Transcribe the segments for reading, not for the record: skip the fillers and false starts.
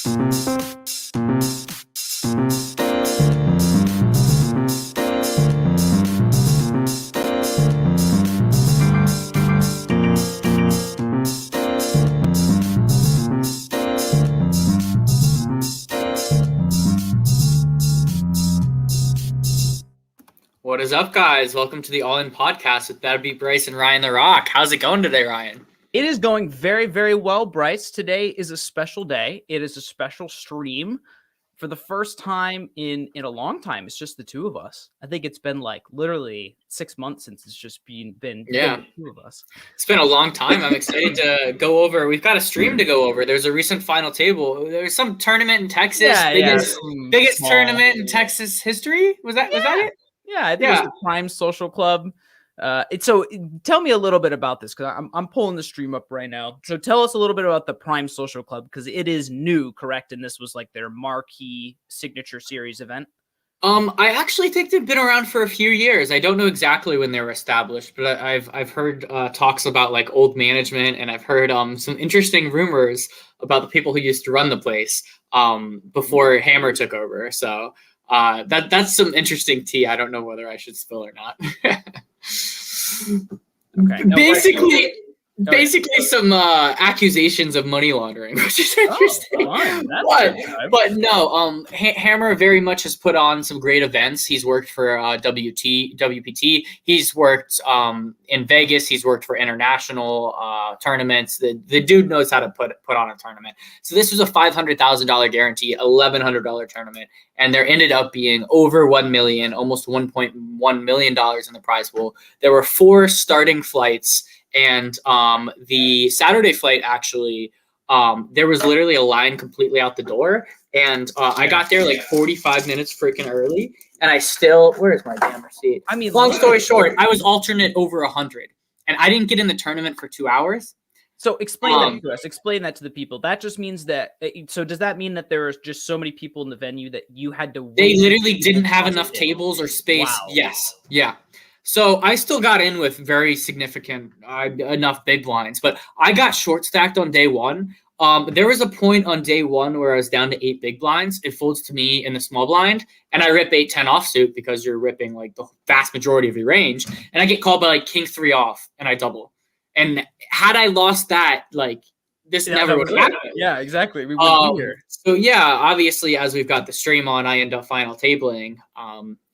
What is up, guys? Welcome to the All In Podcast with Bad Beat Bryce and Ryan the Rock. How's it going today, Ryan? It is going very, very well, Bryce. Today is a special day. It is a special stream. For the first time in a long time, it's just the two of us. I think it's been like literally 6 months since it's just been the two of us. It's been a long time. I'm excited to go over. We've got a stream to go over. There's a recent final table. There's some tournament in Texas. Biggest tournament in Texas history. Was that it? Yeah, I think it was the Prime Social Club. So tell me a little bit about this, because I'm pulling the stream up right now. So tell us a little bit about the Prime Social Club, because it is new, correct? And this was like their marquee signature series event. I actually think they've been around for a few years. I don't know exactly when they were established, but I've heard talks about like old management, and I've heard some interesting rumors about the people who used to run the place before Hammer took over. So that's some interesting tea. I don't know whether I should spill or not. Okay. Basically some accusations of money laundering, which is interesting. But no, Hammer very much has put on some great events. He's worked for WPT. He's worked in Vegas. He's worked for international tournaments. The dude knows how to put on a tournament. So this was a $500,000 guarantee, $1,100 tournament, and there ended up being over $1 million, almost $1.1 million in the prize pool. There were 4 starting flights. And the Saturday flight, actually, there was literally a line completely out the door. And I got there like 45 minutes freaking early. And I still, where's my damn receipt? I mean, long story short, I was alternate over 100. And I didn't get in the tournament for 2 hours. So explain that to us. Explain that to the people. That just means that, so does that mean that there are just so many people in the venue that you had to wait? They literally didn't have enough tables or space. Wow. Yes. Yeah. So I still got in with very significant enough big blinds, but I got short stacked on day one. There was a point on day one where I was down to 8 big blinds. It folds to me in the small blind, and I rip 8-10 offsuit because you're ripping like the vast majority of your range, and I get called by like king 3 off, and I double. And had I lost that, like this never would happen. Yeah, exactly. We wouldn't be here. So yeah, obviously, as we've got the stream on, I end up final tabling,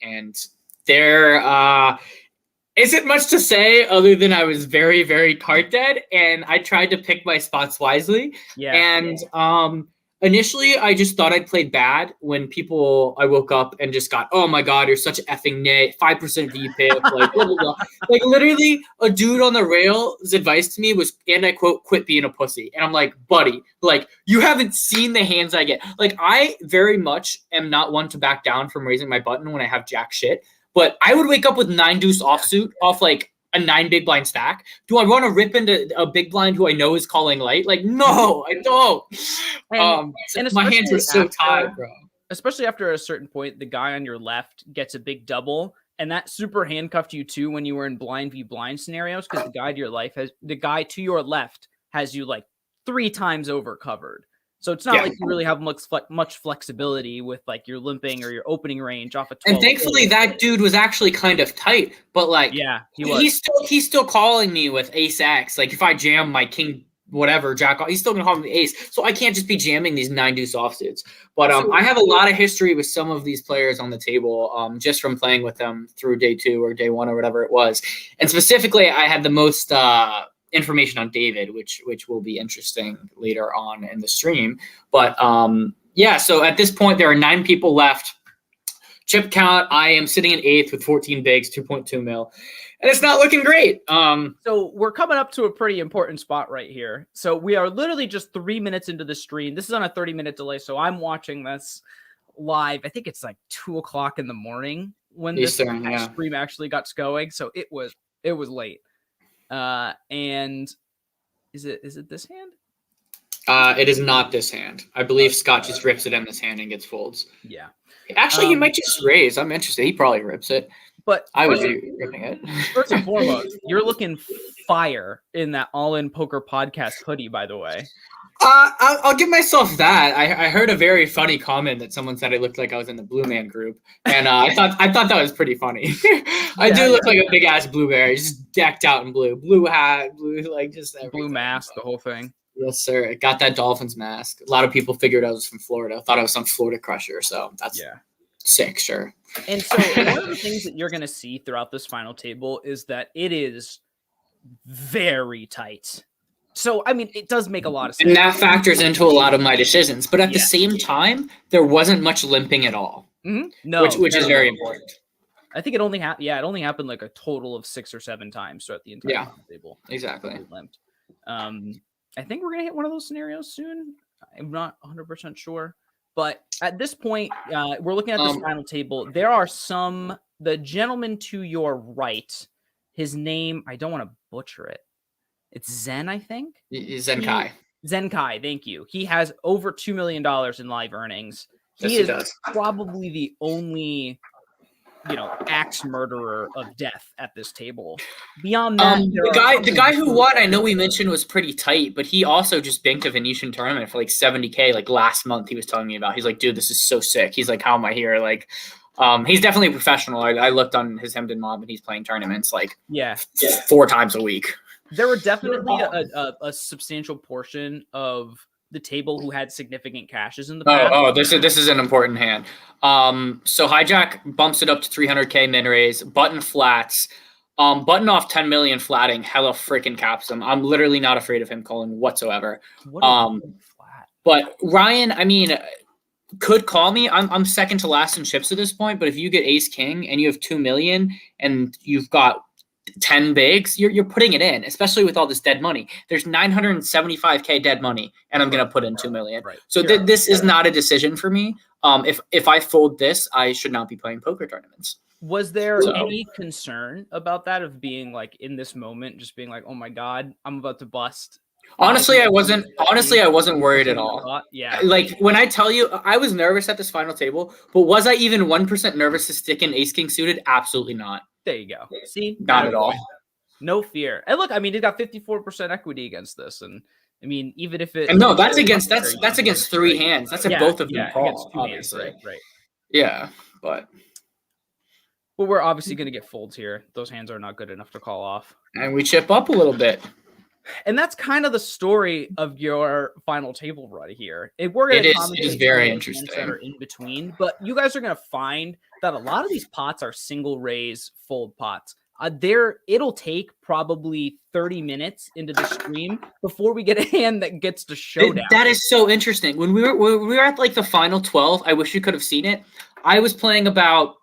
and there isn't much to say other than I was very, very card dead, and I tried to pick my spots wisely. Yeah. And initially, I just thought I'd played bad when I woke up and just got, oh my God, you're such an effing nit, 5% VPIP, like blah, blah, blah. Like literally a dude on the rail's advice to me was, and I quote, quit being a pussy. And I'm like, buddy, like you haven't seen the hands I get. Like I very much am not one to back down from raising my button when I have jack shit. But I would wake up with 9 deuce offsuit off like a 9 big blind stack. Do I want to rip into a big blind who I know is calling light? Like, no, I don't. And my hands were so tied, bro. Especially after a certain point, the guy on your left gets a big double, and that super handcuffed you too when you were in blind v blind scenarios, because the guy to your left has you like 3 times over covered. So it's not like you really have much flexibility with like your limping or your opening range off of 12. And thankfully that dude was actually kind of tight, but like he's still calling me with ace X. Like if I jam my king whatever jack off, he's still gonna call me ace. So I can't just be jamming these 9 deuce offsuits. But I have a lot of history with some of these players on the table, just from playing with them through day 2 or day 1 or whatever it was. And specifically I had the most information on David, which will be interesting later on in the stream. But so at this point there are 9 people left. Chip count, I am sitting in 8th with 14 bigs, 2.2 mil, and it's not looking great. So we're coming up to a pretty important spot right here. So we are literally just 3 minutes into the stream. This is on a 30-minute delay, so I'm watching this live. I think it's like 2 o'clock in the morning when this stream actually got going. So it was late. And is it this hand? It is not this hand. I believe Scott just rips it in this hand and gets folds. Yeah. Actually, he might just raise. I'm interested. He probably rips it. But I would be ripping it. First and foremost, you're looking fire in that All In Poker podcast hoodie, by the way. I'll give myself that. I heard a very funny comment that someone said I looked like I was in the Blue Man Group, and I thought that was pretty funny. I do look like a big ass blueberry, just decked out in blue hat, blue like just everything. Blue mask, the whole thing. Yes, sir. I got that Dolphins mask. A lot of people figured I was from Florida. Thought I was some Florida crusher, so that's sick, sure. And so one of the things that you're going to see throughout this final table is that it is very tight. So, I mean, it does make a lot of sense. And that factors into a lot of my decisions. But at the same time, there wasn't much limping at all. Mm-hmm. No, which is very important. I think it only happened. Yeah, it only happened like a total of 6 or 7 times throughout the entire table. Exactly. Limped. I think we're gonna hit one of those scenarios soon. I'm not 100% sure, but at this point, we're looking at this final table. There are the gentleman to your right. His name, I don't want to butcher it. It's Zen, I think. Zenkai. Zenkai, thank you. He has over $2 million in live earnings. He is probably the only, axe murderer of death at this table. Beyond that, the guy who won, I know we mentioned, was pretty tight, but he also just banked a Venetian tournament for like $70K like last month. He was telling me about. He's like, dude, this is so sick. He's like, how am I here? Like, he's definitely a professional. I looked on his Hemden mob, and he's playing tournaments like 4 times a week. There were definitely a substantial portion of the table who had significant cashes in the past. This is an important hand. So hijack bumps it up to 300K min raise. Button flats. Button off 10 million flatting. Hella freaking caps him. I'm literally not afraid of him calling whatsoever. But Ryan, I mean, could call me. I'm second to last in chips at this point. But if you get ace king and you have 2 million and you've got 10 bigs, you're putting it in, especially with all this dead money. There's 975K dead money, and I'm gonna put in 2 million. Right. So this is not a decision for me. If I fold this, I should not be playing poker tournaments. Was there any concern about that, of being like in this moment, just being like, oh my god, I'm about to bust? Honestly, I wasn't worried at all. Yeah. Like when I tell you, I was nervous at this final table, but was I even 1% nervous to stick in ace king suited? Absolutely not. There you go. See, not at all. No fear. And look, I mean, he got 54% equity against this, and I mean, even if it, and no, that's against 3 hands. That's if both of them call, obviously. Hands, right. Yeah, but we're obviously going to get folds here. Those hands are not good enough to call off, and we chip up a little bit. And that's kind of the story of your final table run here. We're going to it is very interesting that are in between, but you guys are going to find that a lot of these pots are single raise fold pots. It'll take probably 30 minutes into the stream before we get a hand that gets to showdown. That is so interesting. When we were at like the final 12, I wish you could have seen it. I was playing about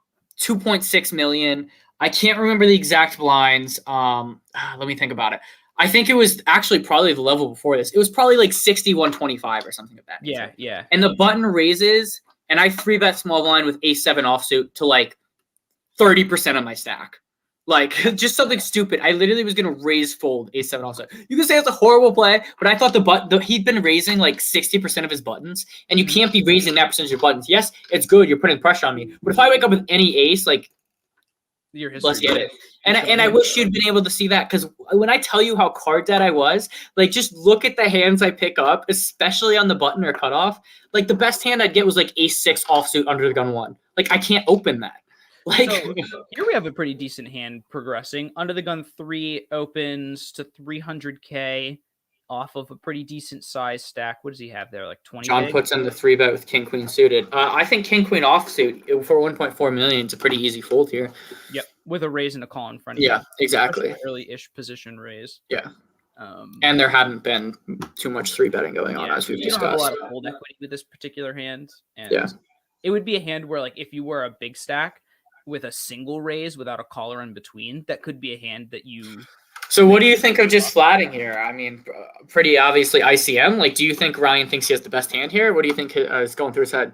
2.6 million. I can't remember the exact blinds. Let me think about it. I think it was actually probably the level before this. It was probably like 61-25 or something like that. Yeah. And the button raises, and I 3-bet small blind with ace-7 offsuit to like 30% of my stack. Like, just something stupid. I literally was going to raise fold ace-7 offsuit. You can say it's a horrible play, but I thought he'd been raising like 60% of his buttons, and you can't be raising that percentage of buttons. Yes, it's good. You're putting pressure on me. But if I wake up with any ace, like, let's get it. And I wish you'd been able to see that, because when I tell you how card dead I was, like, just look at the hands I pick up, especially on the button or cutoff. Like, the best hand I'd get was like ace-6 offsuit under the gun 1. Like, I can't open that. Like, so, here we have a pretty decent hand progressing. Under the gun 3 opens to 300K off of a pretty decent size stack. What does he have there? Like 20? John puts in the 3-bet with king queen suited. I think king queen offsuit for 1.4 million is a pretty easy fold here. Yep, with a raise and a call in front of you. Yeah, exactly. Early-ish position raise. Yeah. And there hadn't been too much 3-betting going on, as we've discussed. You don't have a lot of fold equity with this particular hand. And it would be a hand where, like, if you were a big stack with a single raise without a caller in between, that could be a hand that you... So what do you think of just flatting here? I mean, pretty obviously ICM. Like, do you think Ryan thinks he has the best hand here? What do you think is going through his head?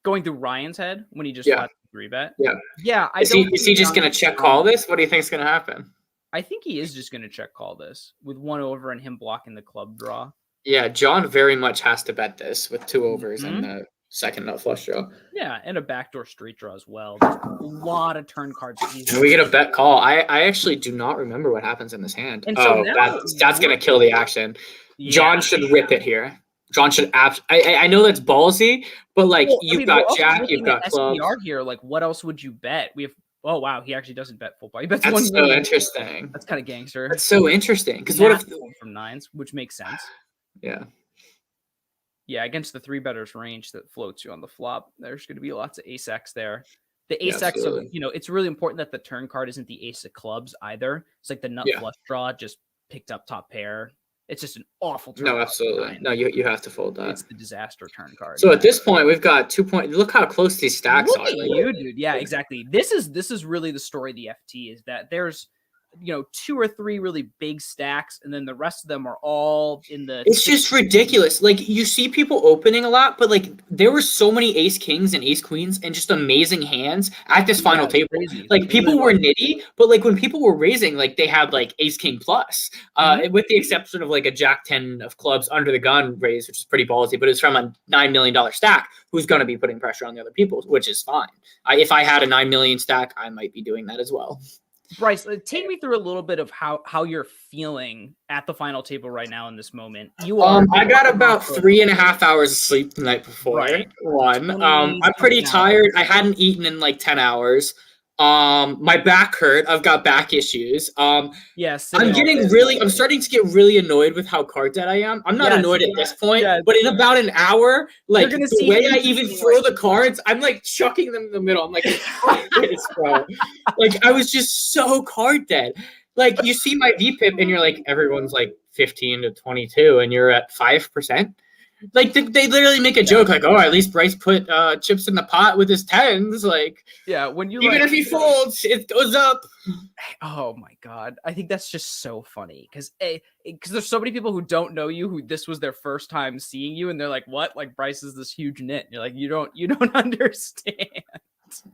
Going through Ryan's head when he just flats the 3-bet? Yeah. Is he just going to check call this? What do you think is going to happen? I think he is just going to check call this with 1 over and him blocking the club draw. Yeah, John very much has to bet this with 2 overs and the second nut flush draw. Yeah, and a backdoor straight draw as well. There's a lot of turn cards. And we get a bet call. I actually do not remember what happens in this hand. And so that's going to kill the action. Yeah. John should rip it here. John should I know that's ballsy, but like you've got Jack, you've got clubs. SPR here. Like, what else would you bet? We have. Oh wow, he actually doesn't bet full pot. He bets That's 1 so million. interesting. That's kind of gangster. That's so interesting because what if from nines, which makes sense. Yeah. Yeah, against the 3-betters range that floats you on the flop, there's going to be lots of ace-x there. The ace-x, it's really important that the turn card isn't the ace of clubs either. It's like the nut flush draw just picked up top pair. It's just an awful turn. No, absolutely. No, you have to fold that. It's the disaster turn card. So at this point, we've got 2 points. Look how close these stacks are. Look at you, dude. Yeah, exactly. This is really the story of the FT is that there's 2 or 3 really big stacks, and then the rest of them are all in the. It's just ridiculous. Like you see people opening a lot, but like there were so many ace kings and ace queens and just amazing hands at this final table. Crazy. Like people were nitty, but like when people were raising, like they had like ace king plus, with the exception of like a jack 10 of clubs under the gun raise, which is pretty ballsy, but it's from a $9 million stack. Who's going to be putting pressure on the other people, which is fine. If I had a 9 million stack, I might be doing that as well. Bryce, take me through a little bit of how you're feeling at the final table right now in this moment. I got about 3.5 hours of sleep the night before. Right. I'm pretty tired. I hadn't eaten in like 10 hours. My back hurt. I've got back issues. Yes. I'm starting to get really annoyed with how card dead I am. I'm not annoyed at this point, but in about an hour, like the way I even throw the cards, I'm like chucking them in the middle. I'm like, this, bro. Like I was just so card dead. Like you see my VPIP and you're like, everyone's like 15 to 22 and you're at 5%. Like they literally make a joke like, oh, at least Bryce put chips in the pot with his tens. Like, yeah, when you even if he folds, it goes up. Oh my god, I think that's just so funny because there's so many people who don't know you who this was their first time seeing you and they're like, what? Like Bryce is this huge nit. And you're like, you don't understand.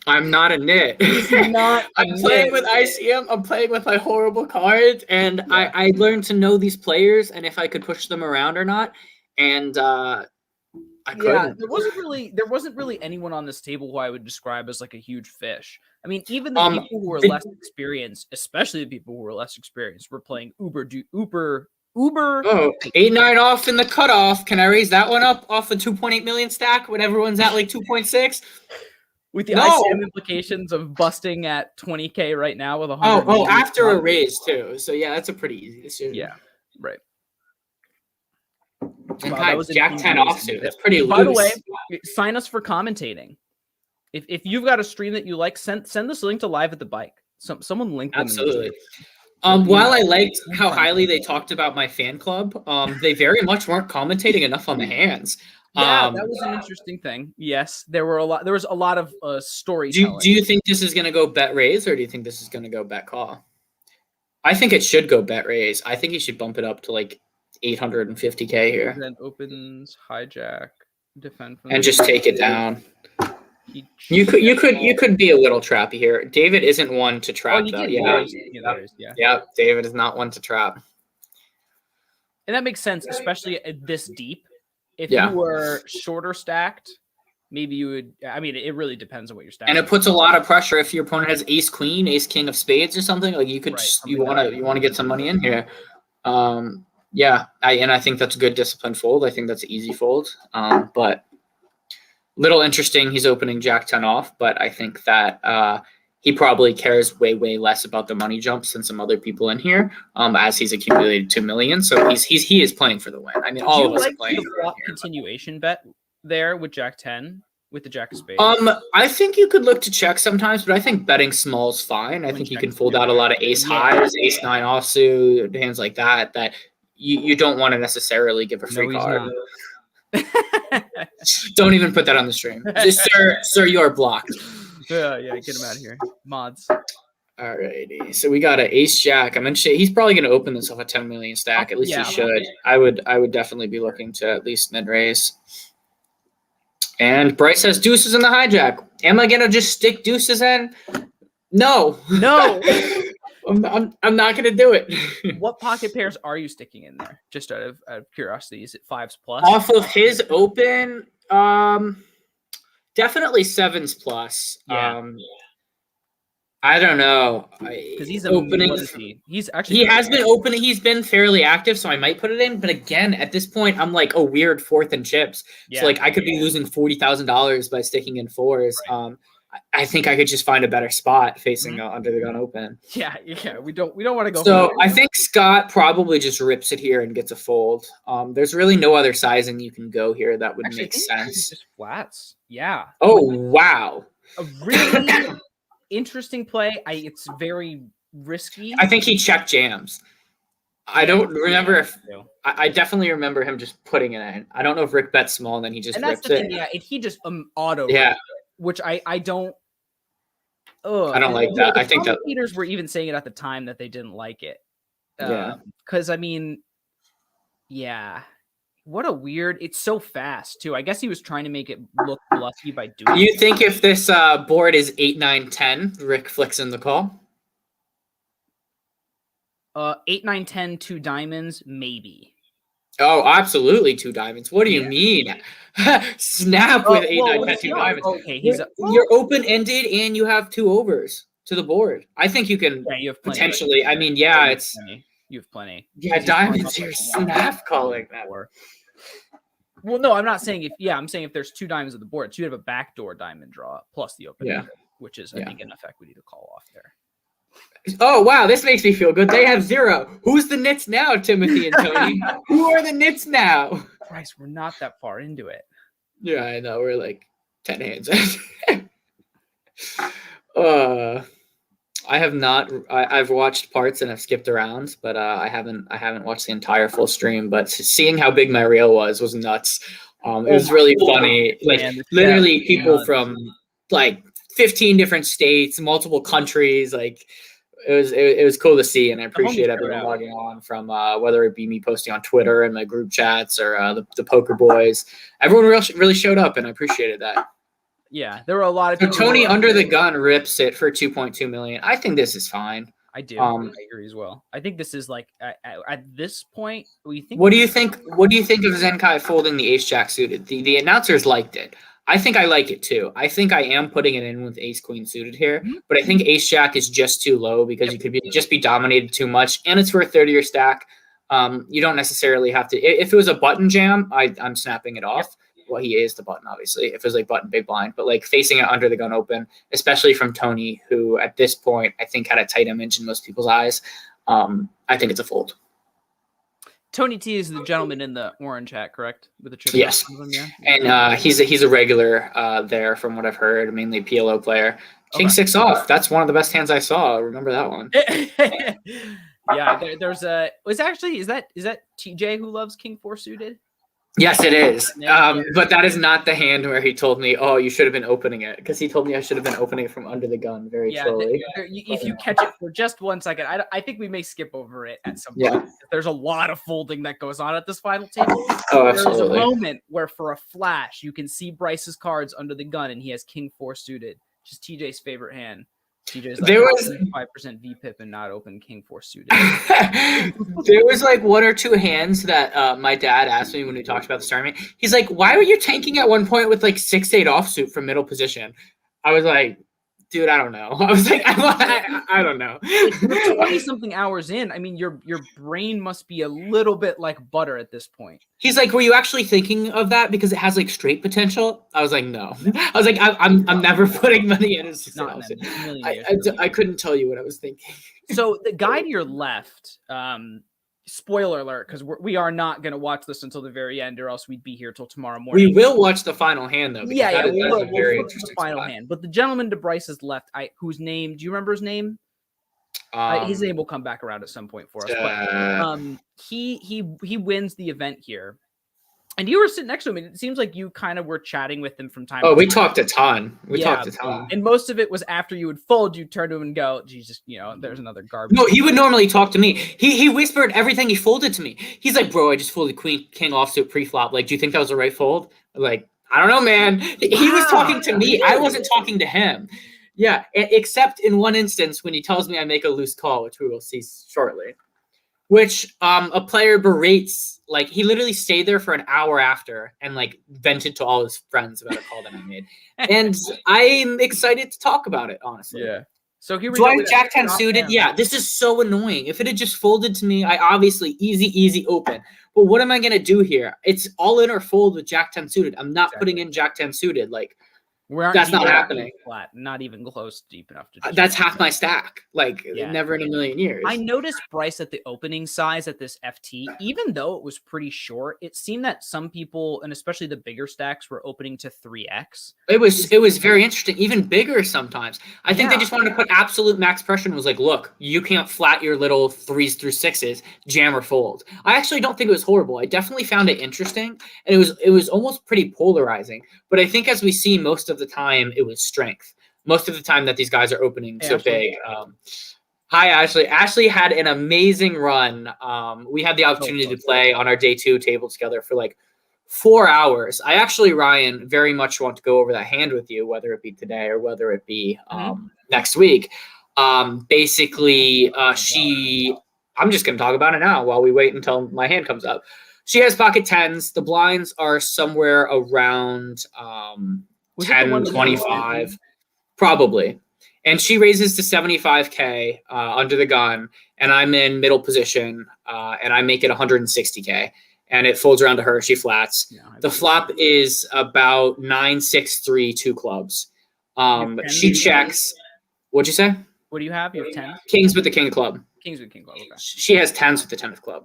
I'm not a nit. I'm playing with ICM. I'm playing with my horrible cards, and I learned to know these players and if I could push them around or not. And I couldn't. There wasn't really anyone on this table who I would describe as like a huge fish. I mean, even the people who were less experienced, especially the people who were less experienced, were playing uber. Oh, 8-9 off in the cutoff. Can I raise that one up off the 2.8 million stack when everyone's at like 2.6? With the ICM implications of busting at 20K right now with 100. Oh, after a raise too. So yeah, that's a pretty easy decision. Yeah, right. And that was Jack 10 offsuit. That's pretty loose. By the way, sign us for commentating. If you've got a stream that you like, send this link to Live at the Bike. Someone link them. Absolutely. While I liked how highly they talked about my fan club, they very much weren't commentating enough on the hands. Yeah, that was an interesting thing. Yes, there was a lot of storytelling. Do you think this is going to go bet raise, or do you think this is going to go bet call? I think it should go bet raise. I think you should bump it up to like 850K here. Then opens, hijack, defend, and just take it down. You could be a little trappy here. David isn't one to trap though. Yeah, David is not one to trap. And that makes sense, especially this deep. If you were shorter stacked, maybe you would. I mean, it really depends on what you're stacking. And it puts a lot of pressure if your opponent has ace queen, ace king of spades or something. Like you could, you want to get some money in here. Yeah, I think that's a good disciplined fold. I think that's an easy fold. But little interesting. He's opening Jack 10 off, but I think that he probably cares way less about the money jumps than some other people in here. As he's accumulated 2 million, so he is playing for the win. I mean, all of us are playing. The flop continuation bet there with Jack 10 with the Jack of spades. I think you could look to check sometimes, but I think betting small is fine. I think you can fold out a lot of ace highs, ace 9 offsuit, hands like that. That you don't want to necessarily give a free card. Don't even put that on the stream. Sir, you are blocked. Yeah, get him out of here. Mods. Alrighty. So we got an ace jack. He's probably going to open this off a 10 million stack. At least he should. I would definitely be looking to at least mid raise. And Bryce has deuces in the hijack. Am I going to just stick deuces in? No. I'm not going to do it. What pocket pairs are you sticking in there? Just out of curiosity, is it 5s plus? Off of his open, definitely 7s plus. Yeah. I don't know. Because he's opening. He's actually he has been opening. He's been fairly active, so I might put it in. But again, at this point, I'm like a weird fourth in chips. Yeah. So like I could be losing $40,000 by sticking in fours. Right. I think I could just find a better spot facing under the gun open. Yeah. We don't want to go. So I think Scott probably just rips it here and gets a fold. There's really no other sizing you can go here that would make sense. Just flats. Yeah. Oh wow. A really interesting play. It's very risky. I think he checked jams. I don't remember if I definitely remember him just putting it in. I don't know if Rick bet small and then he just ripped it. Yeah, he just auto. Yeah. Which I don't. I don't like that. I think that leaders were even saying it at the time that they didn't like it. Because I mean, yeah. What a weird. It's so fast too. I guess he was trying to make it look bluffy by doing. You think if this board is 8, 9, 10, Rick flicks in the call? 8, 9, 10, 2 diamonds, maybe. Oh, absolutely 2 diamonds. What do you mean? Snap with 8, 9, 10, 2 diamonds. Okay, you're open-ended and you have 2 overs to the board. I think you can you have potentially. I mean, yeah, it's you have plenty. Yeah, diamonds. You're snap calling that. Well, no, I'm not saying I'm saying if there's 2 diamonds at the board, so you have a backdoor diamond draw plus the open, which is I think an effect we need to call off there. Oh, wow, this makes me feel good. They have 0. Who's the nits now, Timothy and Tony? Who are the nits now? Bryce, we're not that far into it. Yeah, I know. We're like 10 hands. I have not. I've watched parts and I've skipped around, but I haven't watched the entire full stream. But seeing how big my reel was nuts. It was really funny. Like literally people from like 15 different states, multiple countries. Like it was cool to see, and I appreciate everyone logging on from whether it be me posting on Twitter and my group chats or the poker boys. Everyone really showed up, and I appreciated that. Yeah, there were a lot of people. Tony under the gun rips it for 2.2 million. I think this is fine. I do. I agree as well. I think this is like at this point. What do you think? What do you think of Zenkai folding the ace jack suited? The announcers liked it. I think I like it too. I think I am putting it in with ace queen suited here, but I think ace jack is just too low because you could just be dominated too much, and it's for a 30-year stack. You don't necessarily have to. If it was a button jam, I'm snapping it off. Well, he is the button, obviously. If it was like button big blind, but like facing it under the gun open, especially from Tony, who at this point I think had a tight image in most people's eyes. I think it's a fold. Tony T is the gentleman in the orange hat, correct? With the triple. Yes, and he's a regular there from what I've heard, mainly a PLO player. King 6 off. That's one of the best hands I saw. Remember that one? Yeah, there's a. Is that TJ who loves King 4 suited? Yes, it is. But that is not the hand where he told me, "Oh, you should have been opening it," because he told me I should have been opening it from under the gun very slowly. If you catch it for just 1 second, I think we may skip over it at some point. Yeah. There's a lot of folding that goes on at this final table. Oh, absolutely. There's a moment where, for a flash, you can see Bryce's cards under the gun, and he has King 4 suited, which is TJ's favorite hand. TJ's like 5% VPIP and not open King 4 suited. There was like 1 or 2 hands that my dad asked me when we talked about the tournament. He's like, "Why were you tanking at one point with like 6-8 offsuit from middle position?" I was like, "Dude, I don't know." I was like, I don't know. 20-something hours in. I mean, your brain must be a little bit like butter at this point. He's like, "Were you actually thinking of that because it has like straight potential?" I was like, "No." I was like, "I'm never putting money in." I couldn't tell you what I was thinking. So the guy to your left, spoiler alert, because we are not going to watch this until the very end, or else we'd be here till tomorrow morning. We will watch the final hand though. Yeah, we will. We'll watch the final hand. But the gentleman to Bryce's left, whose name? Do you remember his name? His name will come back around at some point for us. But, he wins the event here, and you were sitting next to him. And it seems like you kind of were chatting with him from time. Oh, we talked a ton. We talked a ton, and most of it was after you would fold. You turn to him and go, "Jesus, there's another garbage." No, he would normally talk to me. He whispered everything he folded to me. He's like, "Bro, I just folded Queen King offsuit pre-flop. Like, do you think that was the right fold?" Like, I don't know, man. He was talking to me. I wasn't talking to him. Yeah, except in one instance when he tells me I make a loose call, which we will see shortly. Which a player berates, like he literally stayed there for an hour after and like vented to all his friends about a call that I made. And I'm excited to talk about it, honestly. Yeah. So here we do go. I have Jack 10 suited? Yeah, this is so annoying. If it had just folded to me, I obviously easy open. But what am I gonna do here? It's all in or fold with Jack 10 suited. I'm not putting in Jack 10 suited. Like, that's not happening. Flat, not even close deep enough to. That's half my stack. Like, never in a million years. I noticed Bryce at the opening size at this FT, even though it was pretty short, it seemed that some people, and especially the bigger stacks, were opening to 3x. It was very interesting, even bigger sometimes. I think they just wanted to put absolute max pressure and was like, look, you can't flat your little 3s through 6s, jam or fold. I actually don't think it was horrible. I definitely found it interesting, and it was almost pretty polarizing. But I think as we see most of the time, it was strength. Most of the time that these guys are opening so big. Hi, Ashley. Ashley had an amazing run. We had the opportunity to play on our day 2 table together for like 4 hours. I actually, Ryan, very much want to go over that hand with you, whether it be today or whether it be next week. Basically, I'm just going to talk about it now while we wait until my hand comes up. She has pocket 10s. The blinds are somewhere around 10, 25, probably. And she raises to 75K under the gun, and I'm in middle position, and I make it 160K, and it folds around to her. She flats. Yeah, the flop is about 9-6-3, 2 clubs. She checks. What'd you say? What do you have? You have 10? Kings with the king club. Kings with king club. Okay. She has 10s with the 10th club.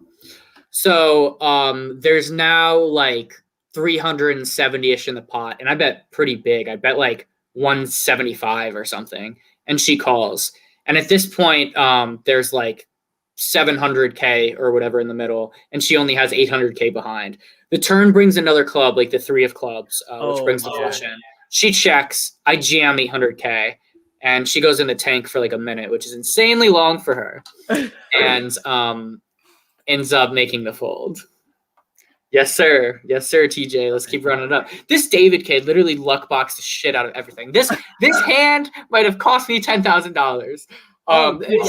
So there's now like 370-ish in the pot, and I bet pretty big. I bet like 175 or something, and she calls. And at this point, there's like 700K or whatever in the middle, and she only has 800K behind. The turn brings another club, like the 3 of clubs, which brings the flush in. She checks. I jam 800K, and she goes in the tank for like a minute, which is insanely long for her, and ends up making the fold. Yes, sir. Yes, sir, TJ. Let's keep running it up. This David kid literally luck boxed the shit out of everything. This hand might have cost me $10,000.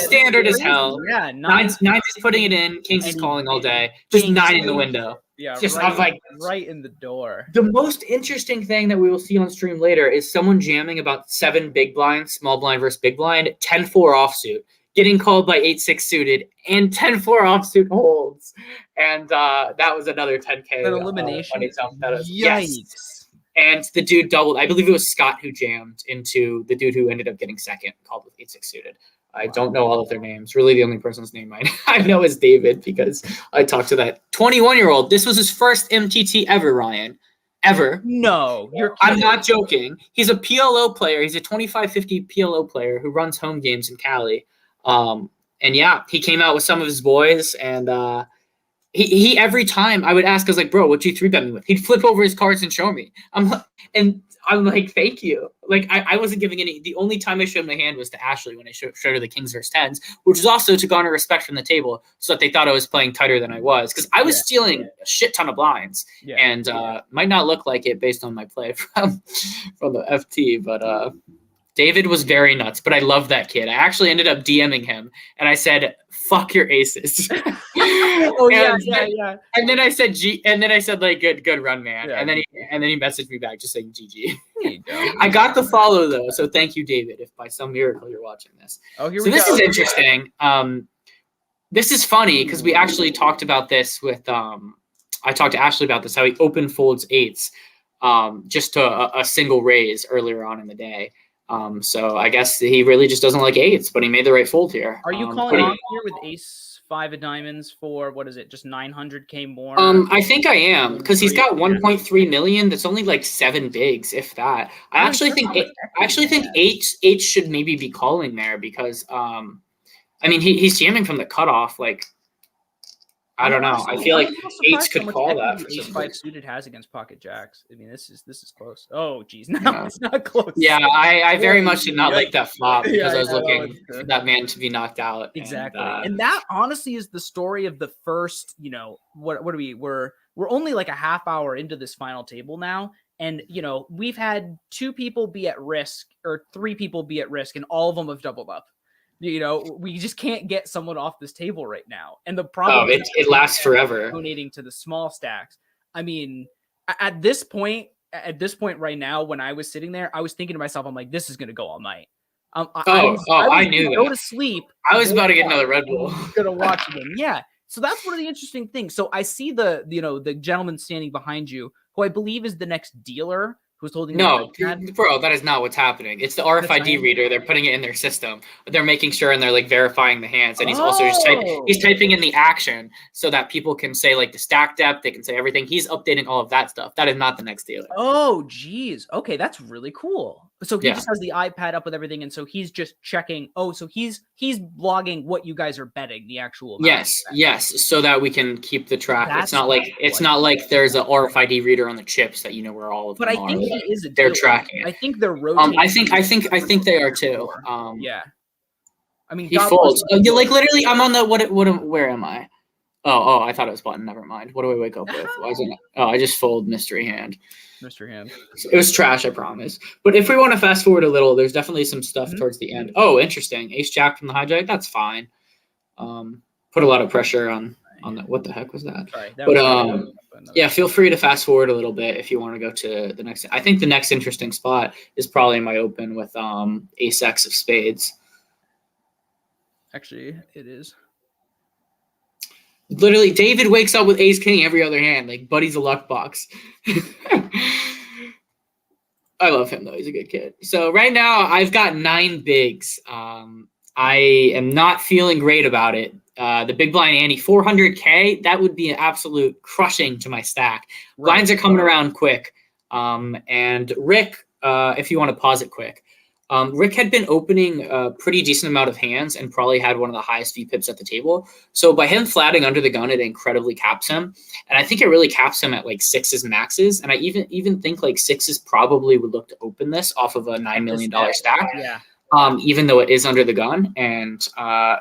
Standard as hell. Yeah, nines is putting it in. Kings is calling all day. Just 9 in the window. Yeah, just right in the door. The most interesting thing that we will see on stream later is someone jamming about 7 big blinds, small blind versus big blind, 10-4 offsuit, getting called by 8-6 suited, and 10-4 offsuit holds. And that was another 10K. An elimination. Yikes. Yes. And the dude doubled. I believe it was Scott who jammed into the dude who ended up getting second, called with 8-6 suited. I don't know all of their names. Really, the only person's name I know is David, because I talked to that 21-year-old. This was his first MTT ever, Ryan. Ever. No, I'm not joking. He's a PLO player. He's a 2550 PLO player who runs home games in Cali. And yeah, he came out with some of his boys, and he every time I would ask, I was like, bro, what you 3-bet me with? He'd flip over his cards and show me. I'm like, thank you. Like, I wasn't giving any. The only time I showed my hand was to Ashley when I showed her the Kings versus 10s, which was also to garner respect from the table so that they thought I was playing tighter than I was, because I was stealing a shit ton of blinds, and might not look like it based on my play from the FT, but David was very nuts, but I love that kid. I actually ended up DMing him, and I said, "Fuck your aces." And then I said, like, good run, man. Yeah. And then he messaged me back just saying GG. There you go. I got the follow though, so thank you, David. If by some miracle you're watching this. Oh, here we go. So this is interesting. This is funny because we actually talked about this with I talked to Ashley about this, how he open folds 8s just to a single raise earlier on in the day. So I guess he really just doesn't like 8s, but he made the right fold here. Are you calling on here with ace-5 of diamonds for, what is it, just 900K more? I think I am, because he's got 1.3 million. That's only like 7 bigs, if that. I actually think 8 should maybe be calling there, because I mean he's jamming from the cutoff. Like, I don't know. I feel like 8s could call that. Ace-5 suited has against pocket jacks. I mean, this is close. Oh, geez, no, it's not close. Yeah, I very much did not like that flop, because I was looking for that man to be knocked out. Exactly, and that honestly is the story of the first. You know, what are we? We're only like a half hour into this final table now, and you know we've had 2 people be at risk or 3 people be at risk, and all of them have doubled up. You know, we just can't get someone off this table right now. And the problem it lasts forever. Donating to the small stacks. I mean, at this point right now, when I was sitting there, I was thinking to myself, I'm like, this is going to go all night. I knew that. Go to sleep. I was about to get another Red Bull. Gonna watch again. Yeah. So that's one of the interesting things. So I see the gentleman standing behind you, who I believe is the next dealer who's holding. No, bro, that is not what's happening. It's the RFID reader. They're putting it in their system. They're making sure and they're like verifying the hands. And he's also just he's typing in the action so that people can say like the stack depth. They can say everything. He's updating all of that stuff. That is not the next dealer. Oh, geez. Okay, that's really cool. So he just has the iPad up with everything, and so he's just checking. Oh, so he's logging what you guys are betting, the actual amount. Yes, so that we can keep the track. It's not like there's a RFID reader on the chips that you know where all of them are. But I think he is a dealer. They're tracking it. I think they're rotating. I think they are too. Yeah. I mean, he folds. Like literally, I'm on the where am I? Oh, I thought it was button. Never mind. What do I wake up with? Why isn't it? Oh, I just fold mystery hand. Mystery hand. It was trash, I promise. But if we want to fast forward a little, there's definitely some stuff towards the end. Oh, interesting. Ace Jack from the hijack. That's fine. Put a lot of pressure on that. What the heck was that? Sorry, yeah, feel free to fast forward a little bit if you want to go to the next. I think the next interesting spot is probably my open with Ace X of spades. Actually, it is. Literally, David wakes up with ace king every other hand. Like, Buddy's a luck box. I love him, though. He's a good kid. So right now, I've got 9 bigs. I am not feeling great about it. The big blind ante, 400K, that would be an absolute crushing to my stack. Blinds are coming around quick. And Rick, if you want to pause it quick, Rick had been opening a pretty decent amount of hands and probably had one of the highest VPIPs at the table. So by him flatting under the gun, it incredibly caps him. And I think it really caps him at like 6s maxes. And I even think like 6s probably would look to open this off of a $9 million stack. Yeah. Even though it is under the gun. And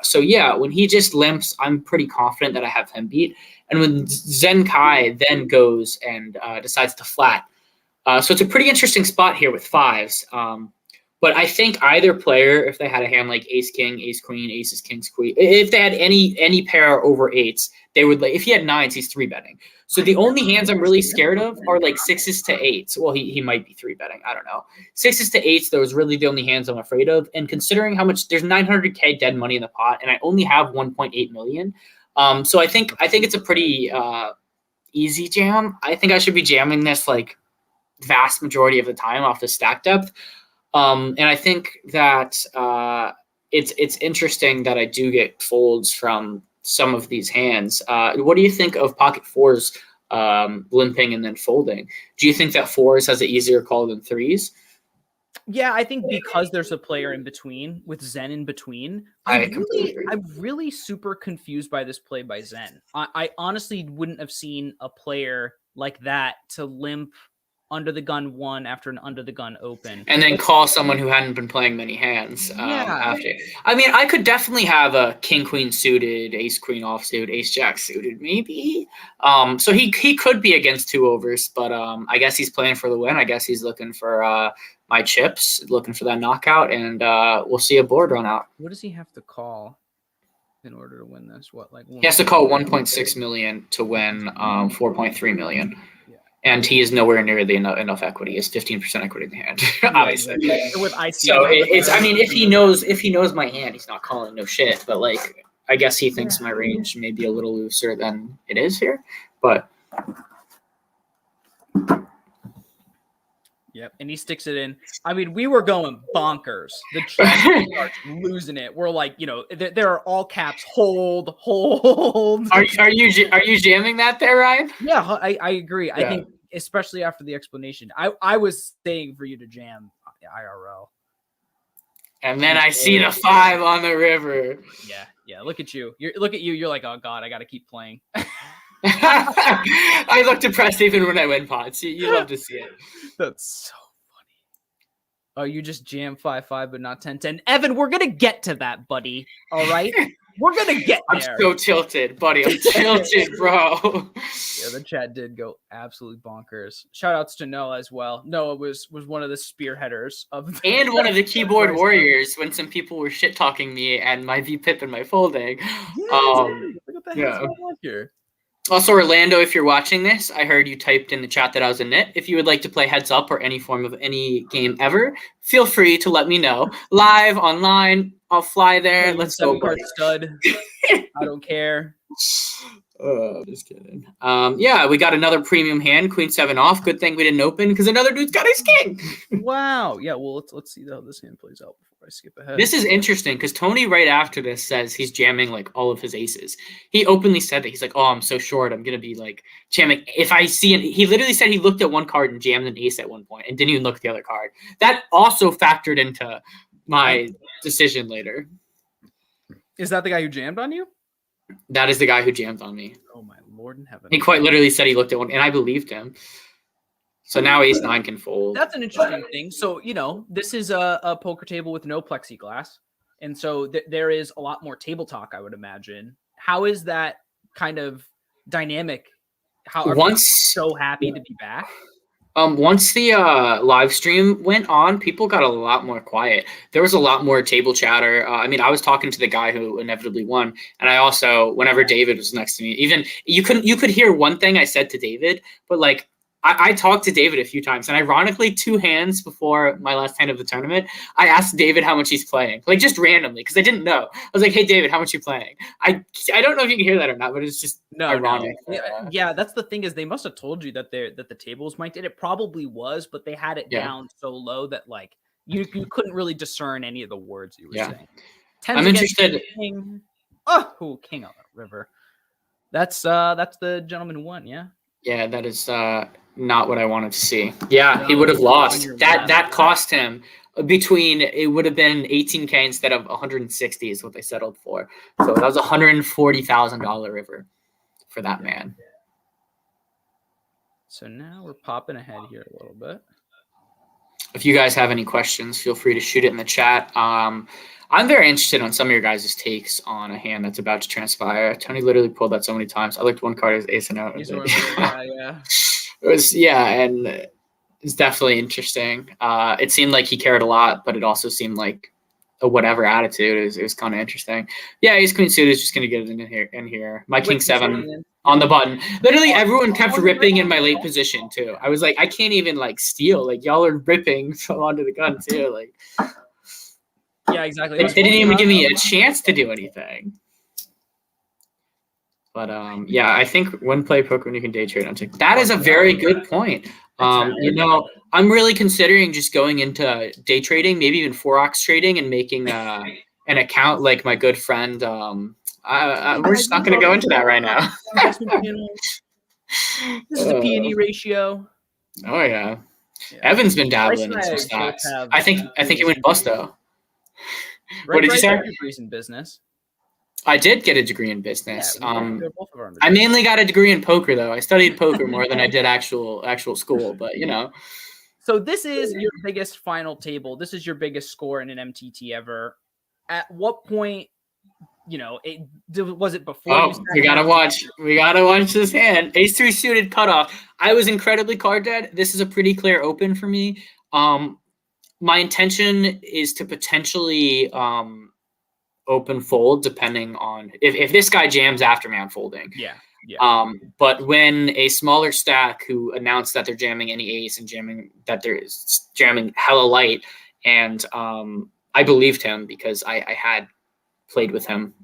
so, yeah, when he just limps, I'm pretty confident that I have him beat. And when Zen Kai then goes and decides to flat. So it's a pretty interesting spot here with 5s. But I think either player, if they had a hand like ace king, ace queen, aces, kings, queen, if they had any pair over 8s, they would. If he had 9s, he's 3-betting. So the only hands I'm really scared of are like 6s to 8s. Well, he might be 3-betting. I don't know. 6s to 8s, those really the only hands I'm afraid of. And considering how much there's 900K dead money in the pot, and I only have 1.8 million. So I think it's a pretty easy jam. I think I should be jamming this like vast majority of the time off the stack depth. And I think that it's interesting that I do get folds from some of these hands. What do you think of pocket 4s limping and then folding? Do you think that 4s has an easier call than 3s? Yeah, I think because there's a player in between with Zen in between. I'm really super confused by this play by Zen. I honestly wouldn't have seen a player like that to limp under the gun 1 after an under the gun open, and then call someone who hadn't been playing many hands after. I mean, I could definitely have a king queen suited, ace queen offsuit, ace jack suited, maybe. So he could be against 2 overs, but I guess he's playing for the win. I guess he's looking for my chips, looking for that knockout, and we'll see a board run out. What does he have to call in order to win this? He has to call 1.6 million to win 4.3 million. And he is nowhere near the enough equity. He has 15% equity in the hand, obviously. With IC, so it's. I mean, if he knows my hand, he's not calling no shit. But like, I guess he thinks my range may be a little looser than it is here. But yep, and he sticks it in. I mean, we were going bonkers. The chat starts losing it. We're like, there are all caps. Hold. Are you jamming that there, Ryan? Yeah, I agree. Yeah. I think especially after the explanation, I was staying for you to jam IRL. And then I see the 5 on the river. Yeah. Look at you. You're like, oh god, I got to keep playing. I look depressed even when I win pots. You love to see it. That's so funny. Oh, you just jam 5-5, but not 10-10. Evan, we're gonna get to that, buddy. All right, we're gonna get there. I'm so tilted, buddy. I'm tilted, bro. Yeah, the chat did go absolutely bonkers. Shout outs to Noah as well. Noah was one of the spearheaders of and one of the keyboard warriors when some people were shit talking me and my VPIP and my folding. Look at the hands going on here. Also, Orlando, if you're watching this, I heard you typed in the chat that I was a nit. If you would like to play Heads Up or any form of any game ever, feel free to let me know. Live, online, I'll fly there. Let's go, buddy. Stud. I don't care. Just kidding. Yeah, we got another premium hand, Queen 7 off. Good thing we didn't open because another dude's got his king. Wow. Yeah, well, let's see how this hand plays out before I skip ahead. This is interesting because Tony right after this says he's jamming like all of his aces. He openly said that he's like, oh, I'm so short. I'm gonna be like jamming. If I see it, he literally said he looked at one card and jammed an ace at one point and didn't even look at the other card. That also factored into my decision later. Is that the guy who jammed on you? That is the guy who jammed on me. Oh my Lord in heaven! He quite literally said he looked at one, and I believed him. So now ace 9 can fold. That's an interesting thing. So, you know, this is a poker table with no plexiglass. And so there is a lot more table talk, I would imagine. How is that kind of dynamic? How are people so happy to be back? Once the live stream went on, people got a lot more quiet. There was a lot more table chatter. I mean, I was talking to the guy who inevitably won, and I also, whenever David was next to me, even you could hear one thing I said to David, but like I talked to David a few times, and ironically, 2 hands before my last hand of the tournament, I asked David how much he's playing, like just randomly, because I didn't know. I was like, "Hey, David, how much you playing?" I don't know if you can hear that or not, but it's just ironic. No. Yeah, that's the thing is they must have told you that the table was mic'd, and it probably was, but they had it down so low that like you couldn't really discern any of the words you were saying. I'm interested. King. Oh, king on the river. That's the gentleman who won. Yeah. Yeah, that is not what I wanted to see. Yeah, he would have lost. That cost him between, it would have been 18K instead of 160 is what they settled for. So that was a $140,000 river for that man. So now we're popping ahead here a little bit. If you guys have any questions, feel free to shoot it in the chat. I'm very interested on some of your guys' takes on a hand that's about to transpire. Tony literally pulled that so many times. I looked one card as ace and out. And it's definitely interesting. It seemed like he cared a lot, but it also seemed like a whatever attitude. It was kind of interesting. Yeah, ace queen suited is just gonna get it in here. My king 7 on the button. Literally everyone kept ripping in my late position too. I was like, I can't even like steal. Like y'all are ripping onto the gun too. Like yeah, exactly. They didn't even give me a chance to do anything. But yeah, I think when play poker when you can day trade on TikTok. That is a very good point. You know, I'm really considering just going into day trading, maybe even forex trading, and making an account like my good friend. We're just not going to go into that right now. This is the P&E ratio. Oh yeah. Evan's been dabbling in some stocks. I think he went bust though. What did you say? In business. I did get a degree in business. I mainly got a degree in poker though. I studied poker more than I did actual school, but you know. So this is your biggest final table. This is your biggest score in an MTT ever. At what point, you know, was it before? Oh, we gotta watch this hand. Ace 3 suited cutoff. I was incredibly card dead. This is a pretty clear open for me. My intention is to potentially open fold depending on if this guy jams after me, I'm folding. Yeah. But when a smaller stack who announced that they're jamming any ace and jamming hella light, and I believed him because I had played with him.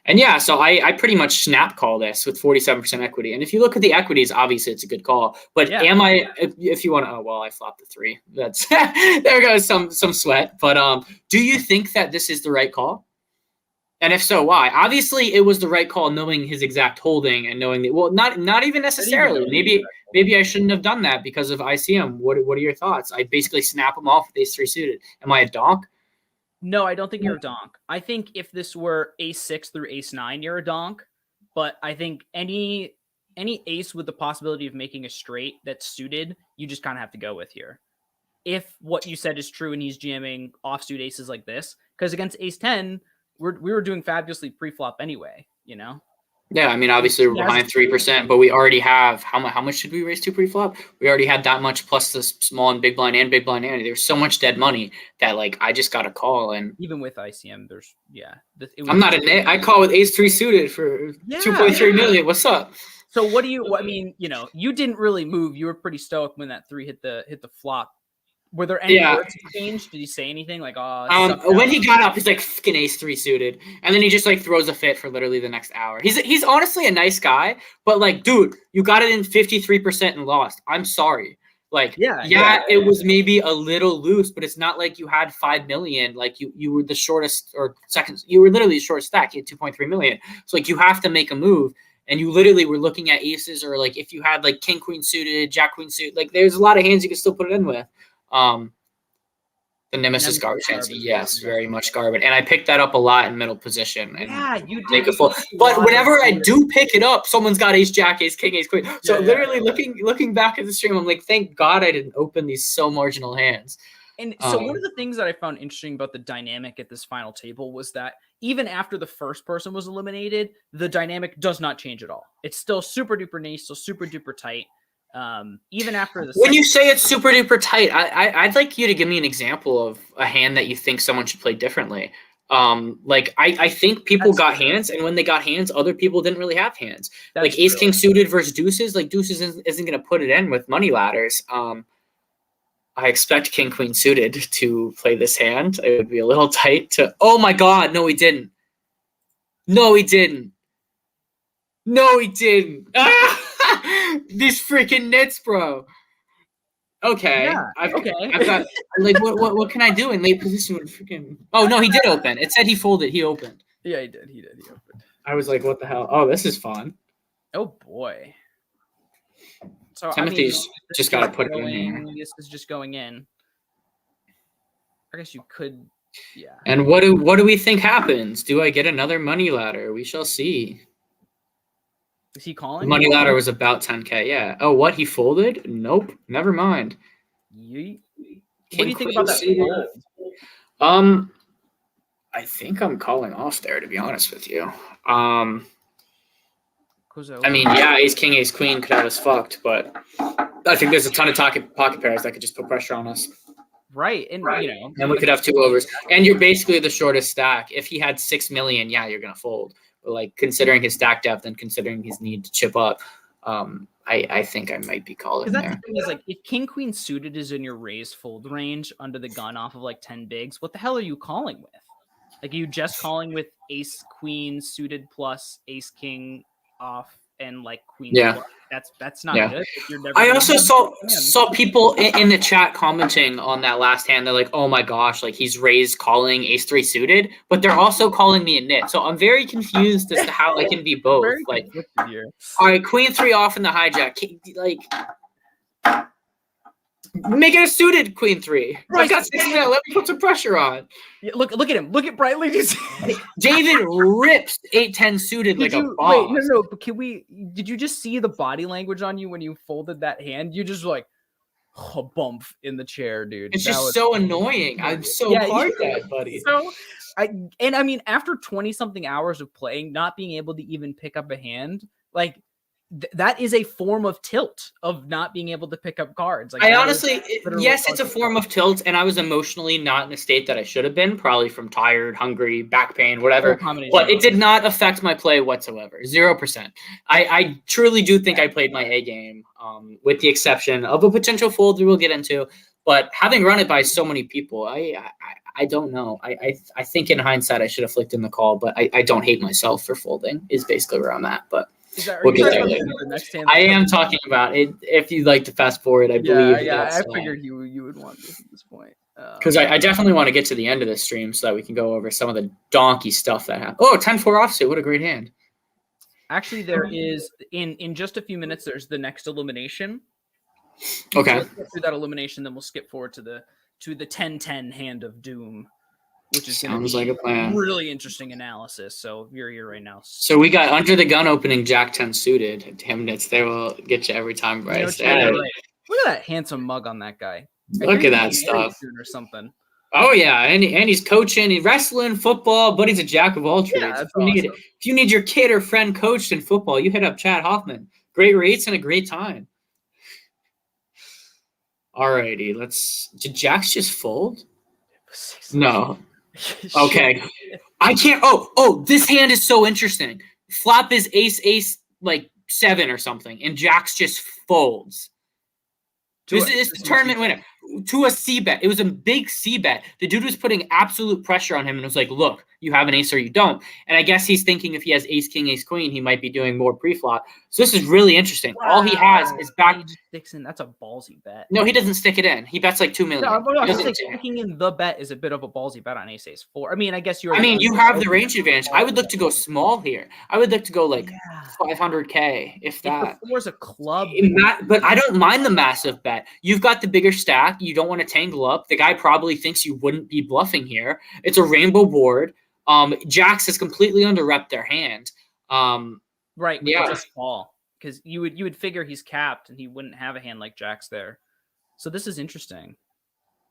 And yeah, so I pretty much snap call this with 47% equity. And if you look at the equities, obviously it's a good call. But am I, if you want to, oh, well, I flopped the 3. That's, there goes some sweat. But do you think that this is the right call? And if so, why? Obviously, it was the right call knowing his exact holding and knowing that, well, not even necessarily. Maybe I shouldn't have done that because of ICM. What are your thoughts? I basically snap them off with ace 3 suited. Am I a donk? No, I don't think you're a donk. I think if this were ace 6 through ace 9, you're a donk. But I think any ace with the possibility of making a straight that's suited, you just kind of have to go with here. If what you said is true and he's jamming offsuit aces like this, because against ace 10, we were doing fabulously pre-flop anyway, you know? Yeah, I mean, obviously we're behind 3%, but we already have how much did we raise to pre-flop? We already had that much plus the small and big blind ante. There's so much dead money that like I just got a call, and even with ICM, there's I'm not a net. I call with ace 3 suited for 2.3 million. What's up? So what do you? I mean, you didn't really move. You were pretty stoked when that 3 hit the flop. Were there any words exchanged? Did he say anything like, when he got up, he's like fucking ace 3 suited, and then he just like throws a fit for literally the next hour. He's honestly a nice guy, but like, dude, you got it in 53% and lost. I'm sorry. Like, it was maybe a little loose, but it's not like you had 5 million. Like you were the shortest or second. You were literally the shortest stack. You had 2.3 million. So like you have to make a move. And you literally were looking at aces, or like if you had like king queen suited, jack queen suited, like there's a lot of hands you can still put it in with. The nemesis garbage hands, yes, very much garbage. And I picked that up a lot in middle position. And you did. But whenever I do pick it up, someone's got ace jack, ace king, ace queen. So literally looking back at the stream, I'm like, thank God I didn't open these so marginal hands. And so one of the things that I found interesting about the dynamic at this final table was that even after the first person was eliminated, the dynamic does not change at all. It's still super duper nice, still super duper tight. Even after the when you say it's super duper tight, I'd like you to give me an example of a hand that you think someone should play differently. Like I think people got hands, and when they got hands, other people didn't really have hands. Like ace king suited versus deuces, like deuces isn't going to put it in with money ladders. I expect king queen suited to play this hand. It would be a little tight to. Oh my God! No, he didn't. No, he didn't. No, he didn't. These freaking nits, bro. Okay. Yeah, I've got like what can I do in late position with freaking. Oh no, he did open. It said he folded. He opened. Yeah, he did. He opened. I was like, what the hell? Oh, this is fun. Oh boy. So Timothy's just got to put it in here. This is just going in. I guess you could, yeah. And what do we think happens? Do I get another money ladder? We shall see. Is he calling? The money ladder was about 10K. Yeah. Oh, what? He folded? Nope. Never mind. Yeet. What do you think about that fold? I think I'm calling off there, to be honest with you. I mean, yeah, ace king, ace queen could have us fucked, but I think there's a ton of pocket pairs that could just put pressure on us. Right, and and we could have 2 overs, and you're basically the shortest stack. If he had 6 million, yeah, you're gonna fold. But like considering his stack depth and considering his need to chip up, I think I might be calling there. The thing is, like, if king queen suited is in your raise fold range under the gun off of like 10 bigs, what the hell are you calling with? Like, are you just calling with ace queen suited plus ace king off and like queen? Yeah. That's not good. If you're never I also saw people in the chat commenting on that last hand. They're like, "Oh my gosh, like he's raised calling ace 3 suited," but they're also calling me a nit. So I'm very confused as to how I can be both. Like, all right, queen 3 off in the hijack. Like, make it a suited queen 3. I've got 6 now. Let me put some pressure on. Yeah, look at him. Look at Brightly. David rips 8-10 suited like a boss. Wait, no. But did you just see the body language on you when you folded that hand? You just like bump in the chair, dude. It's just so annoying. I'm so hard that, buddy. So I mean, after 20 something hours of playing, not being able to even pick up a hand, like that is a form of tilt of not being able to pick up cards. Like, I honestly, yes, it's a form of tilt, and I was emotionally not in a state that I should have been, probably from tired, hungry, back pain, whatever. But it did not affect my play whatsoever. 0%. I truly do think I played my A game, with the exception of a potential fold we will get into. But having run it by so many people, I don't know. I think in hindsight I should have flicked in the call, but I don't hate myself for folding. Is basically where I'm at, but. We'll get there later. I am talking about it. If you'd like to fast forward, I believe. Yeah, I figured you would want this at this point. Because I definitely want to get to the end of this stream so that we can go over some of the donkey stuff that happened. Oh, 10-4 offsuit. What a great hand. Actually, there is, in just a few minutes, there's the next elimination. Okay. Let's get through that elimination, then we'll skip forward to the 10-10 hand of doom. Which is sounds like a plan. Really interesting analysis. So you're here right now. So we got under the gun opening Jack 10 suited. Him nits. They will get you every time, Bryce. Look at that handsome mug on that guy. Look at that stuff. Or something. Oh yeah, and he's coaching, he's wrestling, football, but he's a jack of all trades. Yeah, if you need your kid or friend coached in football, you hit up Chad Hoffman. Great rates and a great time. Alrighty, did Jacks just fold? No. Okay. I can't. Oh, this hand is so interesting. Flop is ace, like 7 or something, and Jacks just folds. This is the tournament winner to a C bet. It was a big C bet. The dude was putting absolute pressure on him and was like, look, you have an ace or you don't. And I guess he's thinking if he has ace, king, ace, queen, he might be doing more pre-flop. So this is really interesting. Wow. All he has is back. He just sticks in. That's a ballsy bet. No, he doesn't stick it in. He bets like 2 million. No, sticking in the bet is a bit of a ballsy bet on ace, ace, 4. I mean, I guess you have the range advantage. I would look to go small here. I would look to go like 500K, if that. If four's a club. But I don't mind the massive bet. You've got the bigger stack. You don't want to tangle up. The guy probably thinks you wouldn't be bluffing here. It's a rainbow board. Jacks has completely under-repped their hand. Right, yeah. Just call. Because you would figure he's capped and he wouldn't have a hand like Jacks there. So this is interesting.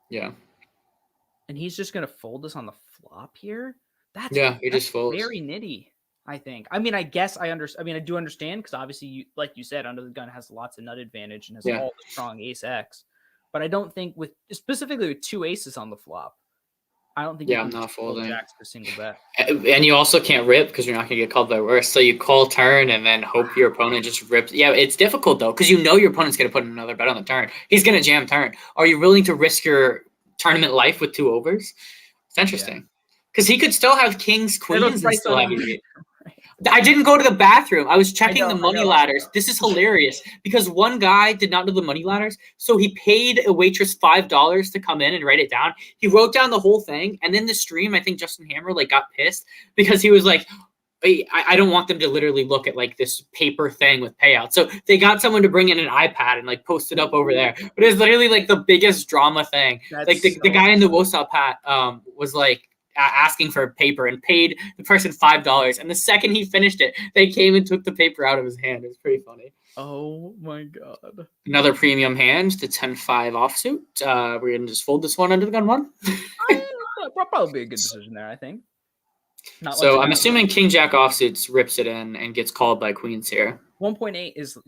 Yeah. And he's just going to fold this on the flop here? He just folds. Very nitty, I think. I mean, I guess I do understand because obviously, like you said, under the gun has lots of nut advantage and has all the strong ace X. But I don't think specifically with 2 aces on the flop, I don't think I'm not folding Jacks for single bet. And you also can't rip because you're not going to get called by worse. So you call turn and then hope your opponent just rips. Yeah, it's difficult though because you know your opponent's going to put in another bet on the turn. He's going to jam turn. Are you willing to risk your tournament life with 2 overs? It's interesting because he could still have kings, queens, and still have you. I didn't go to the bathroom. I was checking the money ladders. This is hilarious because one guy did not know the money ladders. So he paid a waitress $5 to come in and write it down. He wrote down the whole thing. And then the stream, I think Justin Hammer got pissed because he was like, I don't want them to literally look at this paper thing with payouts. So they got someone to bring in an iPad and post it up over there. But it's literally the biggest drama thing. The guy in the WhatsApp hat was asking for a paper and paid the person $5. And the second he finished it, they came and took the paper out of his hand. It was pretty funny. Oh my God. Another premium hand, the 10-5 offsuit. We're going to just fold this one under the gun 1. Probably be a good decision there, I think. So I'm assuming King Jack offsuits rips it in and gets called by queens here. 1.8 is,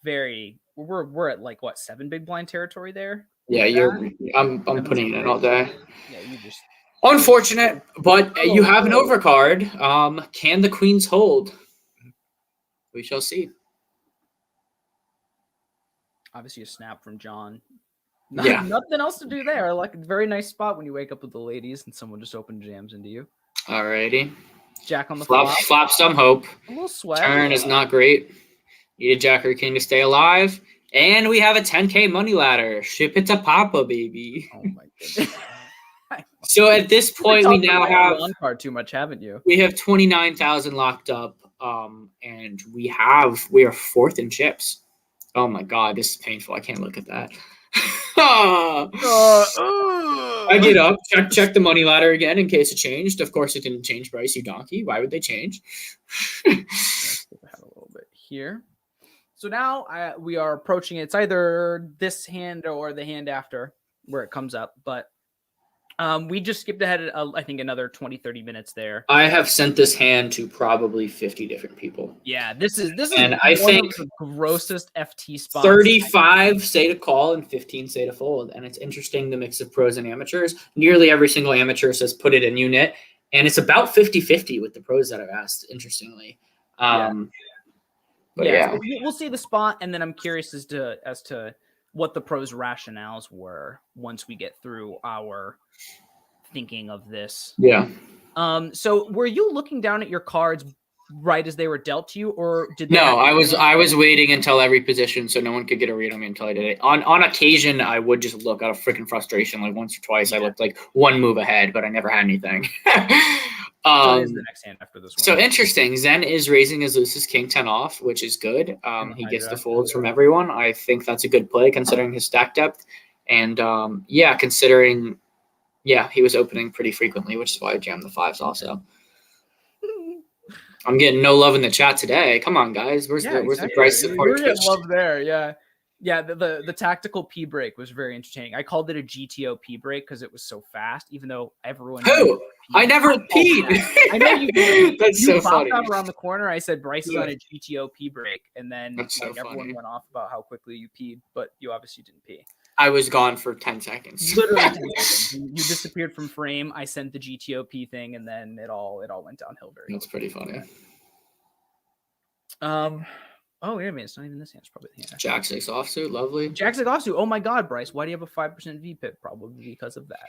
very, we're at 7 big blind territory there? Yeah, I'm putting it in all day. Yeah, you just. Unfortunate, but you have an overcard. Can the queens hold? We shall see. Obviously, a snap from John. Nothing else to do there. A very nice spot when you wake up with the ladies and someone just open jams into you. Alrighty. Jack on the flop. Some hope. A little sweat. Turn is not great. Need a jack or king to stay alive. And we have a 10K money ladder. Ship it to Papa, baby. Oh my goodness. So at this point, we now have one card too much, haven't you? We have 29,000 locked up, and we are 4th in chips. Oh my God, this is painful. I can't look at that. I get up, check the money ladder again in case it changed. Of course, it didn't change, Bryce, you donkey. Why would they change? Let's get ahead a little bit here. So now we are approaching. It's either this hand or the hand after where it comes up, but. We just skipped ahead, I think, another 20, 30 minutes there. I have sent this hand to probably 50 different people. Yeah, this is and I think the grossest FT spots. 35 say to call and 15 say to fold. And it's interesting, the mix of pros and amateurs. Nearly every single amateur says put it in unit. And it's about 50-50 with the pros that I've asked, interestingly. But so we'll see the spot, and then I'm curious as to what the pros' rationales were once we get through our thinking of this. Yeah. So were you looking down at your cards right as they were dealt to you, or did they I was waiting until every position so no one could get a read on me until I did it. On occasion, I would just look out of freaking frustration, once or twice. I looked one move ahead, but I never had anything. So is the next hand after this one. So interesting. Zen is raising his Lucis King 10 off, which is good. He gets the folds from everyone. I think that's a good play considering his stack depth. And considering he was opening pretty frequently, which is why I jammed the 5s also. I'm getting no love in the chat today. Come on, guys. Where's the price support? You're getting love there, yeah. Yeah, the tactical P break was very interesting. I called it a GTO P break because it was so fast, even though everyone. Who? I never peed. I know you did. That's you so popped funny. out around the corner. I said Bryce is on a GTO P break, and then That's so everyone funny. went off about how quickly you peed, but you obviously didn't pee. I was gone for 10 seconds. Literally 10 seconds. You disappeared from frame. I sent the GTO P thing, and then it all went downhill very. That's pretty funny. Oh, wait a minute. It's not even this hand. It's probably the hand. Jack 6 offsuit. Lovely. Jack 6 offsuit. Oh, my God, Bryce. Why do you have a 5% VPIP? Probably because of that.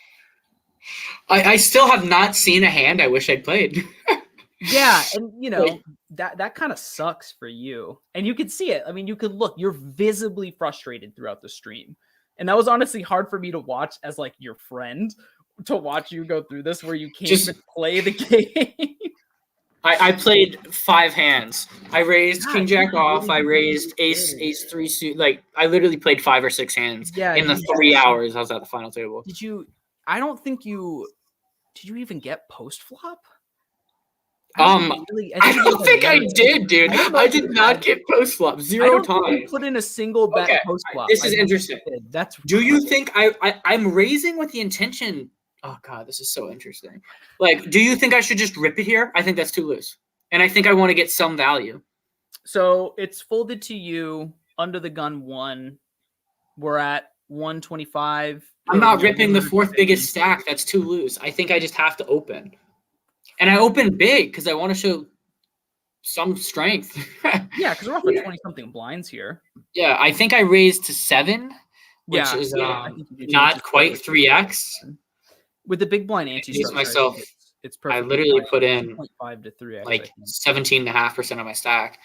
I still have not seen a hand I wish I'd played. Yeah, and, that kind of sucks for you. And you could see it. I mean, you could look. You're visibly frustrated throughout the stream. And that was honestly hard for me to watch as, your friend, to watch you go through this where you can't even play the game. I played 5 hands. I raised King Jack off. I raised Ace 3 suit. I literally played 5 or 6 hands in the 3 hours I was at the final table. Did you even get post flop? I don't think I did, dude. I did not get post flop 0 times. Put in a single bet post flop. This is interesting. Do you think I'm raising with the intention? Oh God, this is so interesting. Do you think I should just rip it here? I think that's too loose, and I think I want to get some value. So it's folded to you under the gun 1. We're at 125. I'm not ripping the 4th biggest stack. That's too loose. I think I just have to open. And I open big because I want to show some strength. Yeah, because we're off at 20-something blinds here. Yeah, I think I raised to 7, which is not quite 3x. With the big blind anti-structure, myself, it's perfect. I literally put in 2.5 to 3x, 17.5% of my stack.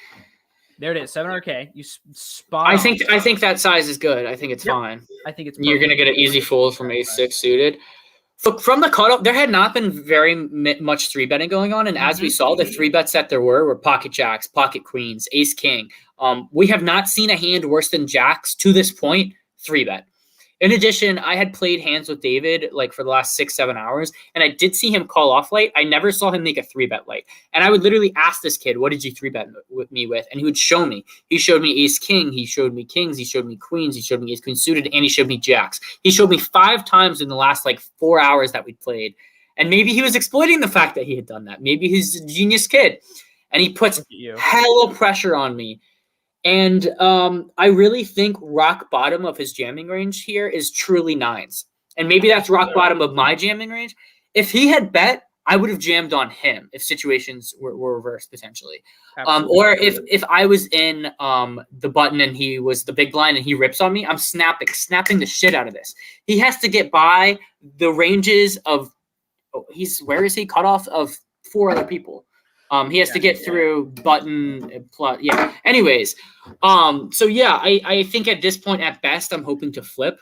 There it is, 700K. You spot. I think that size is good. I think it's fine. I think it's. You're gonna get an easy fold from Ace-6 suited. From the cutoff, there had not been very much 3-betting going on, and as we saw, the 3-bets that there were pocket jacks, pocket queens, ace king. We have not seen a hand worse than jacks to this point 3-bet. In addition, I had played hands with David for the last 6-7 hours, and I did see him call off late. I never saw him make a 3-bet late. And I would literally ask this kid, what did you 3-bet with me with? And he would show me. He showed me ace king, he showed me kings, he showed me queens, he showed me ace queen suited, and he showed me jacks. He showed me 5 times in the last 4 hours that we played. And maybe he was exploiting the fact that he had done that. Maybe he's a genius kid. And he puts hella pressure on me. And I really think rock bottom of his jamming range here is truly 9s. And maybe that's rock bottom of my jamming range. If he had bet, I would have jammed on him if situations were reversed potentially. Or if I was in the button and he was the big blind and he rips on me, I'm snapping the shit out of this. He has to get by the ranges of where is he? Cutoff of 4 other people. He has to get through button plus. Yeah. Anyways, I think at this point, at best, I'm hoping to flip.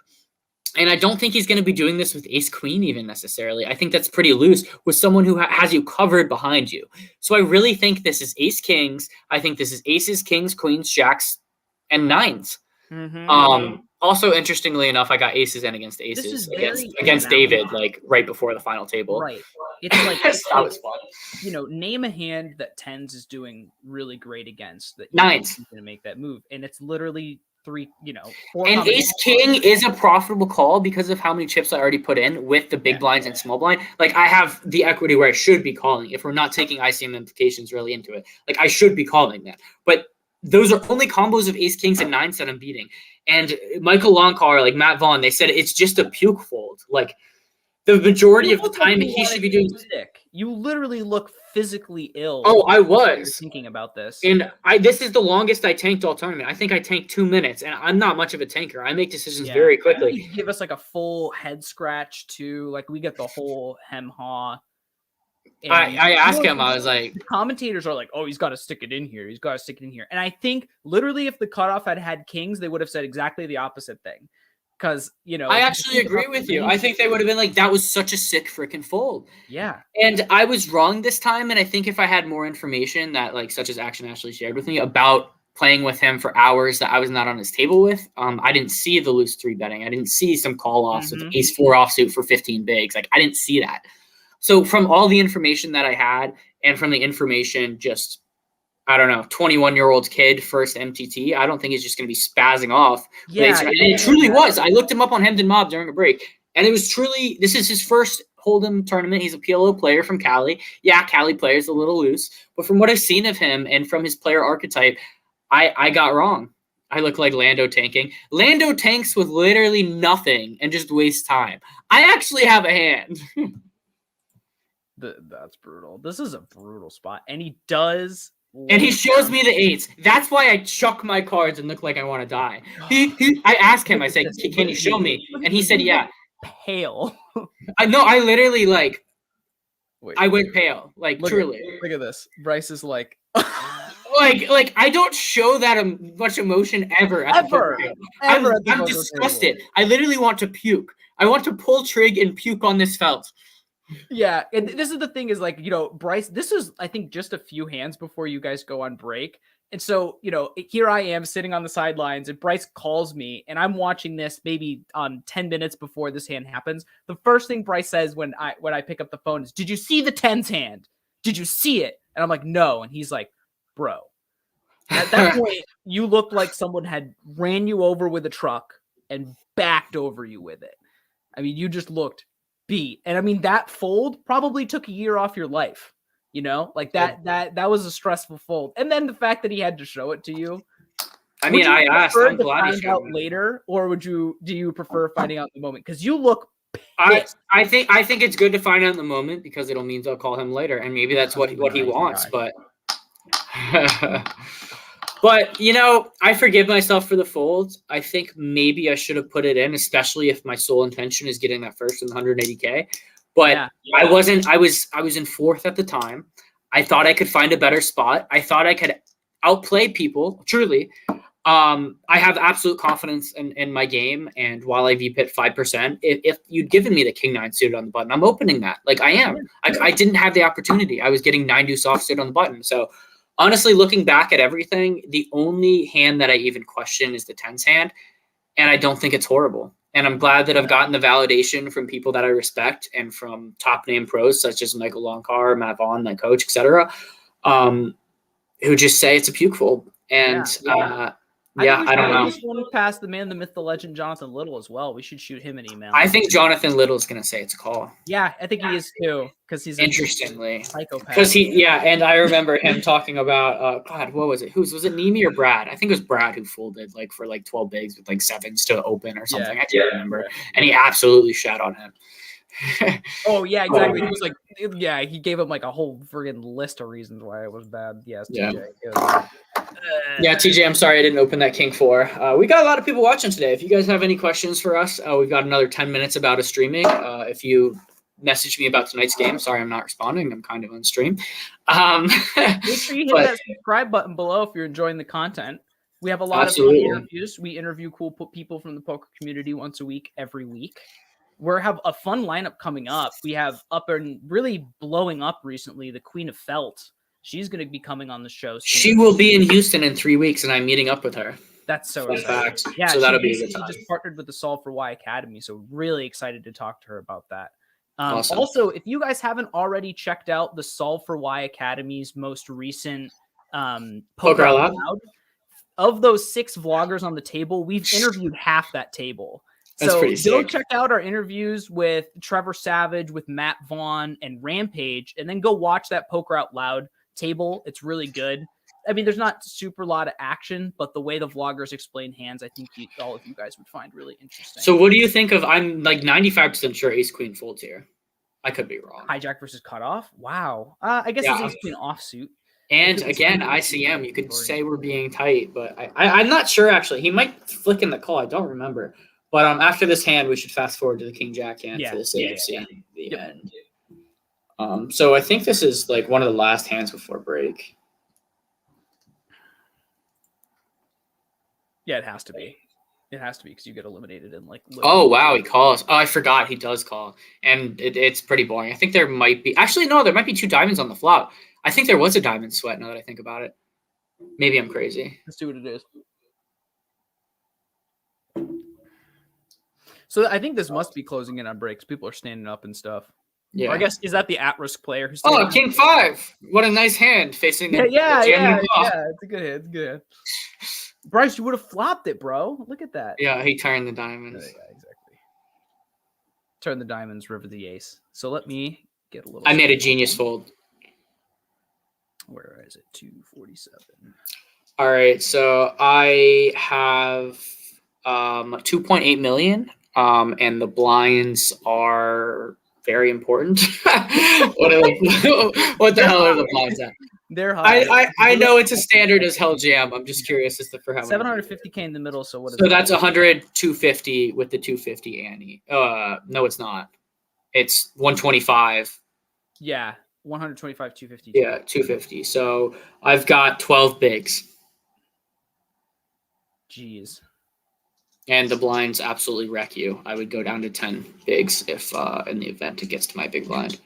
And I don't think he's going to be doing this with ace queen even necessarily. I think that's pretty loose with someone who has you covered behind you. So I really think this is ace kings. I think this is aces, kings, queens, jacks, and 9s. Also, interestingly enough, I got aces and against aces against David, right before the final table. Right. It's that was fun. Name a hand that 10s is doing really great against that 9s. Going to make that move, and it's literally 4. And ace king is a profitable call because of how many chips I already put in with the big blinds and small blind. I have the equity where I should be calling if we're not taking ICM implications really into it. I should be calling that, but those are only combos of ace kings and 9s that I'm beating. And Michael Longcar, Matt Vaughn, they said it's just a puke fold. The majority of the time he should be doing. You literally look physically ill. Oh, I was thinking about this. And this is the longest I tanked all tournament. I think I tanked 2 minutes, and I'm not much of a tanker. I make decisions very quickly. Give us a full head scratch too. We get the whole hem haw. I asked him, I was like, the commentators are like, oh, he's got to stick it in here. He's got to stick it in here. And I think literally if the cutoff had kings, they would have said exactly the opposite thing. Because, I actually agree with you. I think they would have been like, that was such a sick freaking fold. Yeah. And I was wrong this time. And I think if I had more information that such as Action Ashley shared with me about playing with him for hours that I was not on his table with, I didn't see the loose 3-betting. I didn't see some call-offs with ace 4 offsuit for 15 bigs. I didn't see that. So from all the information that I had and from the information just I don't know, 21-year-old kid, first MTT. I don't think he's just going to be spazzing off. Yeah, and it truly was. I looked him up on Hemden Mob during a break, and it was truly, this is his first Hold'em tournament. He's a PLO player from Cali. Yeah, Cali player's a little loose, but from what I've seen of him and from his player archetype, I got wrong. I look like Lando tanking. Lando tanks with literally nothing and just wastes time. I actually have a hand. That's brutal. This is a brutal spot, and he does. And he shows me the 8s. That's why I chuck my cards and look like I want to die. I asked him, I said, can you show me? And he said, yeah. Pale. I literally, like, I went pale. Like, truly. Look at this. Bryce is like... like I don't show that much emotion ever. I'm disgusted. I literally want to puke. I want to pull trig and puke on this felt. Yeah, and this is the thing is, like, you know, Bryce, this is, I think, just a few hands before you guys go on break. And so, you know, here I am sitting on the sidelines and Bryce calls me and I'm watching this maybe 10 minutes before this hand happens. The first thing Bryce says when I pick up the phone is, "Did you see the 10s hand? Did you see it?" And I'm like, "No." And he's like, "Bro, at that point, you looked like someone had ran you over with a truck and backed over you with it. I mean, you just looked beat." And I mean, that fold probably took a year off your life, you know, like that was a stressful fold. And then the fact that he had to show it to you. I mean, I asked, I'm glad he showed me later, or do you prefer finding out in the moment? Because you look pissed. I think it's good to find out in the moment because it'll mean I'll call him later, and maybe that's what he wants. But but you know, I forgive myself for the folds. I think maybe I should have put it in, especially if my sole intention is getting that first in the 180K. But yeah. I wasn't. I was in 4th at the time. I thought I could find a better spot. I thought I could outplay people. Truly, I have absolute confidence in my game. And while I VPIT 5%, if you'd given me the King 9 suited on the button, I'm opening that. Like I am. I didn't have the opportunity. I was getting 9 deuce off suited on the button. So honestly, looking back at everything, the only hand that I even question is the 10s hand. And I don't think it's horrible. And I'm glad that I've gotten the validation from people that I respect and from top name pros such as Michael Longcar, Matt Vaughn, my coach, etc., who just say it's a puke fold. And I don't know. Just one past the man, the myth, the legend, Jonathan Little as well. We should shoot him an email. I think Jonathan Little is going to say it's a call. Yeah, I think he is too, because he's interestingly psychopath. Because and I remember him talking about God, what was it? Was it Nemi or Brad? I think it was Brad who folded like for like 12 bigs with like 7s to open or something. I can't remember. And he absolutely shat on him. Oh yeah, exactly. He was like, he gave him like a whole friggin' list of reasons why it was bad. Yes, TJ. TJ, I'm sorry I didn't open that King 4. We got a lot of people watching today. If you guys have any questions for us, we've got another 10 minutes about a streaming. If you message me about tonight's game, sorry I'm not responding. I'm kind of on stream. Make sure you hit that subscribe button below if you're enjoying the content. We have a lot of fun interviews. We interview cool people from the poker community once a week, every week. We have a fun lineup coming up. We have up and really blowing up recently, the Queen of Felt. She's going to be coming on the show soon. She will be in Houston in 3 weeks, and I'm meeting up with her. That's so exciting. Yeah, so that'll be a good time. She just partnered with the Solve for Why Academy, so really excited to talk to her about that. Awesome. Also, if you guys haven't already checked out the Solve for Why Academy's most recent Poker Out Loud, of those 6 vloggers on the table, we've interviewed half that table. So go check out our interviews with Trevor Savage, with Matt Vaughn, and Rampage, and then go watch that Poker Out Loud table. It's really good. I mean, there's not super lot of action, but the way the vloggers explain hands, I think all of you guys would find really interesting. So what do you think of, I'm like 95% sure ace queen folds here. I could be wrong. Hijack versus cutoff? Wow. I guess it's ace queen offsuit. And again, ICM, you could say we're being tight, but I'm not sure actually. He might flick in the call. I don't remember. But after this hand, we should fast forward to the King Jack hand for the sake of seeing the end. So I think this is like one of the last hands before break. Yeah, it has to be. It has to be because you get eliminated in like. Oh wow, he calls. Oh, I forgot he does call, and it's pretty boring. I think there might be there might be 2 diamonds on the flop. I think there was a diamond sweat. Now that I think about it, maybe I'm crazy. Let's see what it is. So I think this must be closing in on breaks. People are standing up and stuff. Yeah. Or I guess, is that the at-risk player? Who's King 5. What a nice hand facing yeah, it's a good hand. It's a good hand. Bryce, you would have flopped it, bro. Look at that. Yeah, he turned the diamonds. Yeah, exactly. Turn the diamonds, river the ace. So let me get a little... I made a genius fold. Where is it? 247. All right, so I have 2.8 million, and the blinds are very important. what the hell are the blinds at? They're high. I know it's a standard as hell jam. I'm just curious as to for how many. 750K in the middle. So what is so that's 100, 250 with the 250 ante. No, it's not. It's 125. Yeah, 125, 250. Yeah, 250. So I've got 12 bigs. Jeez. And the blinds absolutely wreck you. I would go down to 10 bigs if in the event it gets to my big blind.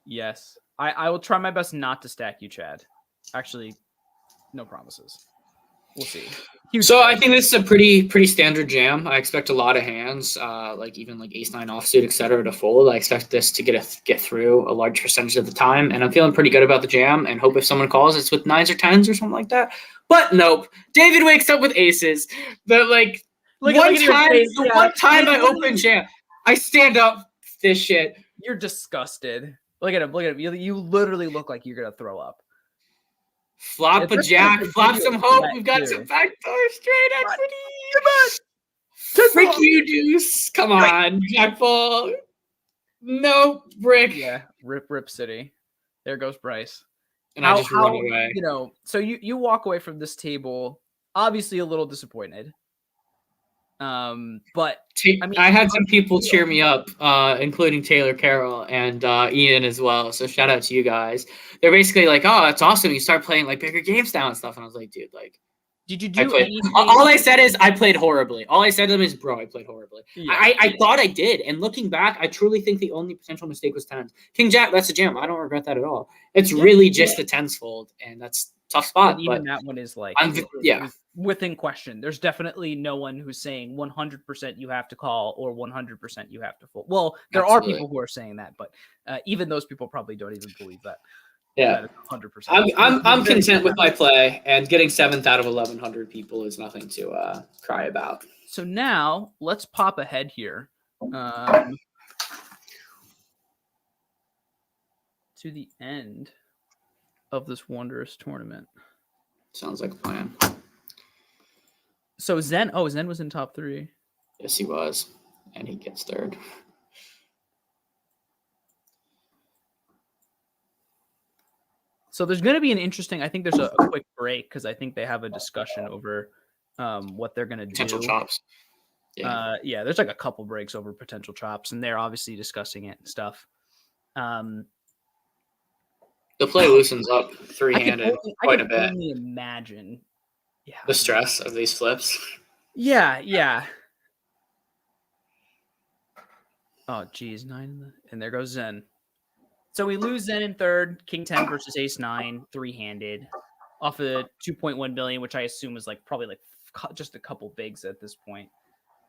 Yes. I will try my best not to stack you, Chad. Actually, no promises. We'll see. Huge so I think this is a pretty standard jam. I expect a lot of hands, like even like ace-9 offsuit, etc., to fold. I expect this to get through a large percentage of the time, and I'm feeling pretty good about the jam. And hope if someone calls, it's with 9s or 10s or something like that. But nope, David wakes up with aces. The one time I open jam, I stand up. This shit. You're disgusted. Look at him. Look at him. You literally look like you're gonna throw up. Flop a jack, flop some hope. We've got some backdoor straight equity. Come on. Frick you, deuce. Come on. Jack ball. No, brick. Yeah, rip city. There goes Bryce. And I just run away. You know, so you walk away from this table, obviously a little disappointed. But I had some people cheer me up, including Taylor Carroll and Ian as well. So shout out to you guys. They're basically like, "Oh, that's awesome! You start playing like bigger games now and stuff." And I was like, "Dude, like, did you do anything?" All I said is I played horribly. All I said to them is, "Bro, I played horribly." Yeah. I thought I did, and looking back, I truly think the only potential mistake was 10s. King Jack, that's a jam. I don't regret that at all. It's really just the 10s fold, and that's a tough spot. And even that one is like, within question. There's definitely no one who's saying 100% you have to call or 100% you have to fold. Well, there are people who are saying that, but even those people probably don't even believe that. Yeah, 100%. I'm content with my play, and getting 7th out of 1,100 people is nothing to cry about. So now let's pop ahead here to the end of this wondrous tournament. Sounds like a plan. So Zen was in top 3. Yes, he was, and he gets 3rd. So there's going to be an interesting. I think there's a quick break because I think they have a discussion over what they're going to do. Potential chops. Yeah, there's like a couple breaks over potential chops, and they're obviously discussing it and stuff. The play loosens up three-handed quite a bit. I can only imagine. Yeah. The stress of these flips. Yeah. Oh, geez, 9 and there goes Zen. So we lose Zen in 3rd, King 10 versus Ace 9, 3-handed, off of 2.1 billion, which I assume is probably just a couple bigs at this point.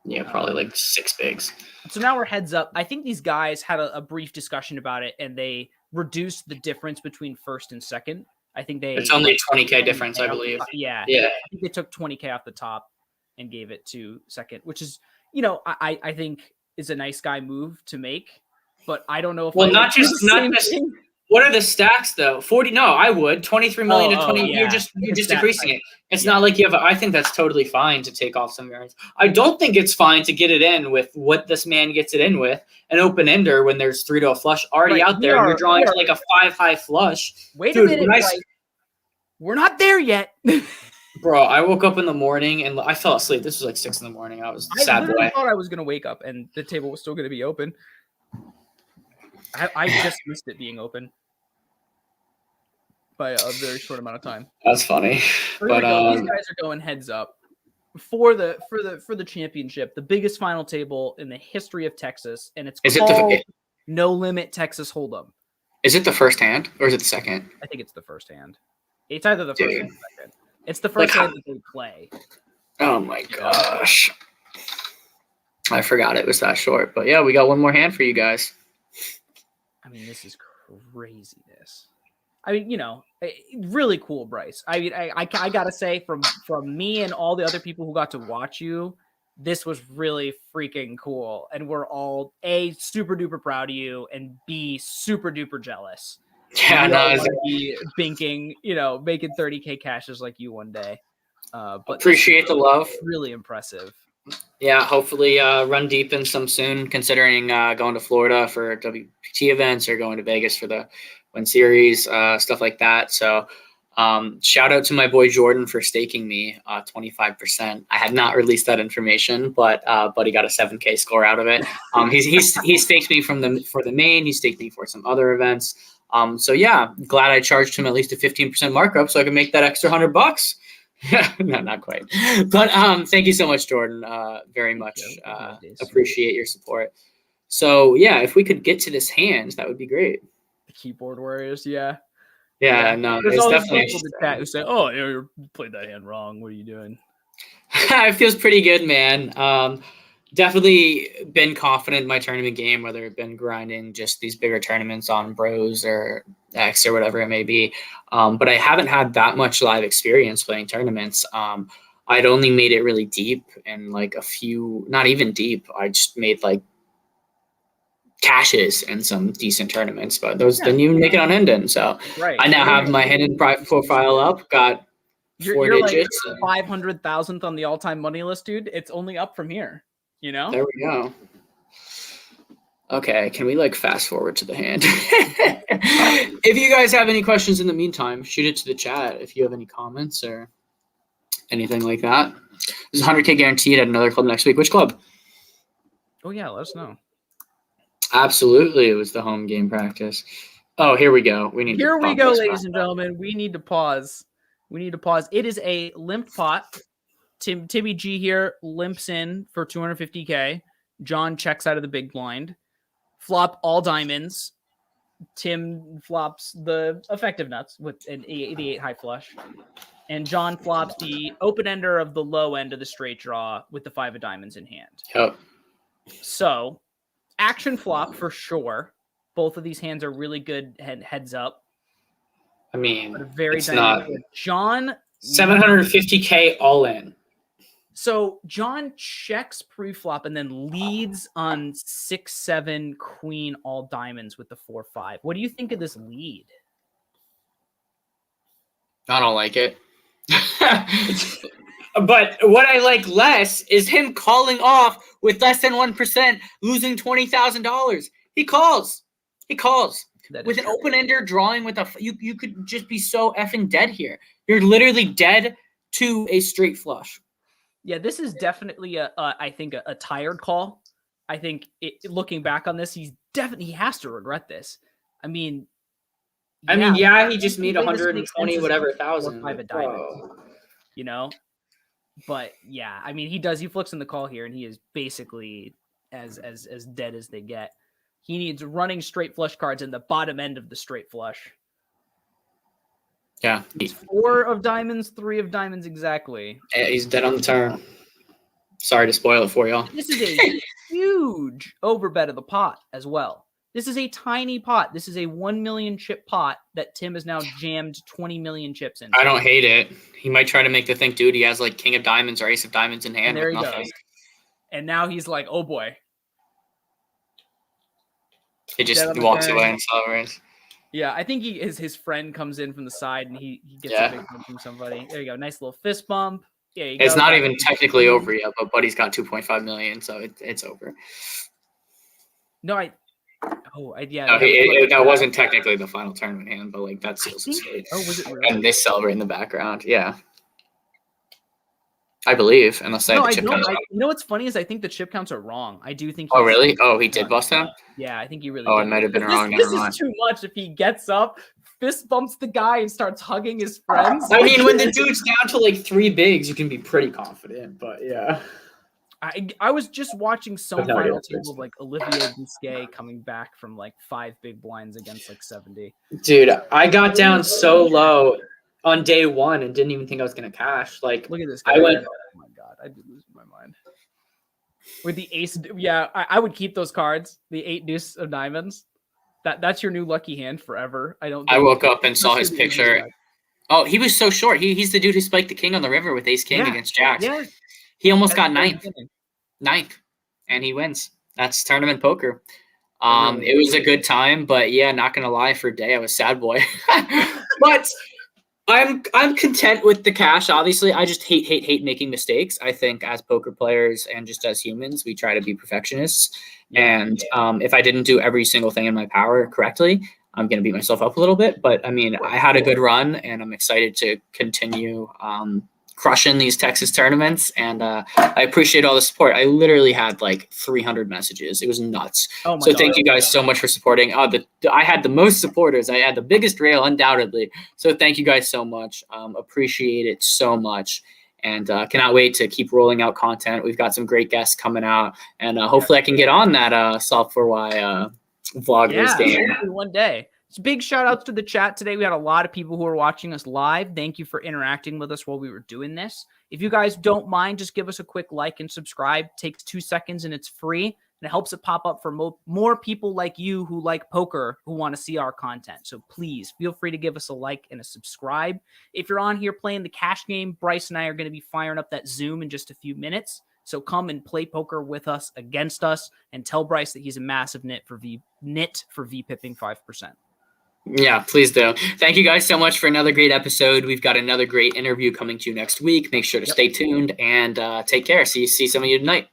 Yeah, probably like 6 bigs. So now we're heads up. I think these guys had a brief discussion about it, and they reduced the difference between 1st and 2nd. I think it's only a 20K difference, I believe. Yeah. I think they took 20K off the top and gave it to 2nd, which is, I think is a nice guy move to make. But I don't know if not just what are the stacks though? 40? No, I would 23 million to 20. Yeah. You're just decreasing it. It's not like you have. I think that's totally fine to take off some variance. I don't think it's fine to get it in with what this man gets it in with an open ender when there's 3 to a flush already out there. And you're drawing to like a 5 high flush. Wait a minute, we're not there yet. Bro, I woke up in the morning and I fell asleep. This was like 6 in the morning. I was sad boy. I thought I was gonna wake up and the table was still gonna be open. I just missed it being open by a very short amount of time. That's funny. But these guys are going heads up for the championship, the biggest final table in the history of Texas, and it's called No Limit Texas Hold'em. Is it the first hand or is it the second? I think it's the first hand. It's either the first or the second. It's the first hand that they play. Oh my gosh. I forgot it was that short. But yeah, we got one more hand for you guys. mean, this is craziness. I mean, really cool, Bryce. I mean, I gotta say, from me and all the other people who got to watch you, this was really freaking cool, and we're all A, super duper proud of you, and B, super duper jealous. Yeah, no, be binking, making 30K cashes like you one day. But appreciate the love. Really impressive. Yeah, hopefully run deep in some soon, considering going to Florida for WPT events or going to Vegas for the Win Series, stuff like that. So shout out to my boy Jordan for staking me 25%. I had not released that information, but he got a 7K score out of it. He staked me for the main. He staked me for some other events. So yeah, glad I charged him at least a 15% markup so I could make that extra $100. No, not quite. But thank you so much, Jordan. Very much appreciate your support. So yeah, if we could get to this hand, that would be great. The keyboard warriors, yeah. No, there's all these people in the chat who say, "Oh, you played that hand wrong. What are you doing?" It feels pretty good, man. Definitely been confident in my tournament game, whether it's been grinding just these bigger tournaments on Bros or X or whatever it may be. But I haven't had that much live experience playing tournaments. I'd only made it really deep and like a few, not even deep. I just made like cashes in some decent tournaments, but those didn't even make it on Hendon. So I now have my Hendon profile up, got 4 digits. Like 500,000th on the all-time money list, dude. It's only up from here. There we go. Okay, can we like fast forward to the hand? If you guys have any questions in the meantime, shoot it to the chat. If you have any comments or anything like that. This is 100K guaranteed at another club next week. Which club? Oh yeah, let us know. Absolutely, it was the home game practice. Oh, here we go. Here we go, ladies and gentlemen. We need to pause. It is a limped pot. Timmy G here limps in for 250K. John checks out of the big blind. Flop all diamonds. Tim flops the effective nuts with the 8 high flush. And John flops the open ender of the low end of the straight draw with the 5 of diamonds in hand. Yep. So, action flop for sure. Both of these hands are really good heads up. I mean, but very it's not. John 750K all in. So John checks pre-flop and then leads on 6-7 queen all diamonds with the 4-5. What do you think of this lead? I don't like it. But what I like less is him calling off with less than 1%, losing $20,000. He calls. With an open-ender drawing with you could just be so effing dead here. You're literally dead to a straight flush. Yeah, this is definitely I think a tired call. I think looking back on this, he has to regret this. I mean, he just made 120 whatever thousand. But yeah, I mean, he flicks in the call here, and he is basically as dead as they get. He needs running straight flush cards in the bottom end of the straight flush. Yeah. It's 4 of diamonds, 3 of diamonds exactly. Yeah, he's dead on the turn. Sorry to spoil it for y'all. This is a huge overbet of the pot as well. This is a tiny pot. This is a 1 million chip pot that Tim has now jammed 20 million chips in. I don't hate it. He might try to make the think, dude, he has like king of diamonds or ace of diamonds in hand. And there he goes. And now he's like, oh boy. He just walks away and celebrates. Yeah, I think his friend comes in from the side and he gets a big bump from somebody. There you go. Nice little fist bump. Yeah, it's not even technically over yet, but Buddy's got 2.5 million, so it's over. That wasn't technically the final tournament hand, but like that seals the stage. Oh, was it really? And they celebrate in the background. Yeah. I believe, unless the chip counts. You know what's funny is I think the chip counts are wrong. I do think. Oh really? Oh, he did bust him. Yeah, I think he really. Oh, it might have been wrong. This is too much. If he gets up, fist bumps the guy, and starts hugging his friends. I mean, when the dude's down to like 3 bigs, you can be pretty confident. But yeah. I was just watching some final table of like Olivier Bousquet coming back from like 5 big blinds against like 70. Dude, I got down so low on day 1 and didn't even think I was gonna cash. Like, look at this guy. Oh my god, I'd be losing my mind. With the ace, yeah, I would keep those cards. The 8 deuce of diamonds. That's your new lucky hand forever. I woke up and saw his picture. Oh, he was so short. He's the dude who spiked the king on the river with ace king against jacks. Yeah. He almost got ninth, and he wins. That's tournament poker. It was a good time, but yeah, not gonna lie, for a day I was sad boy. But I'm content with the cash. Obviously, I just hate making mistakes. I think as poker players and just as humans, we try to be perfectionists. And if I didn't do every single thing in my power correctly, I'm gonna beat myself up a little bit. But I mean, I had a good run, and I'm excited to continue crushing these Texas tournaments, and I appreciate all the support. I literally had like 300 messages. It was nuts. So thank you guys so much for supporting. I had the most supporters. I had the biggest rail, undoubtedly. So thank you guys so much. Appreciate it so much, and cannot wait to keep rolling out content. We've got some great guests coming out, and hopefully I can get on that Solve 4Y vloggers game one day. Big shout outs to the chat today. We had a lot of people who are watching us live. Thank you for interacting with us while we were doing this. If you guys don't mind, just give us a quick like and subscribe. It takes 2 seconds and it's free. And it helps it pop up for more people like you who like poker, who want to see our content. So please feel free to give us a like and a subscribe. If you're on here playing the cash game, Bryce and I are going to be firing up that Zoom in just a few minutes. So come and play poker with us, against us, and tell Bryce that he's a massive nit for V-pipping 5%. Yeah, please do. Thank you guys so much for another great episode. We've got another great interview coming to you next week. Make sure to stay tuned and take care. See some of you tonight.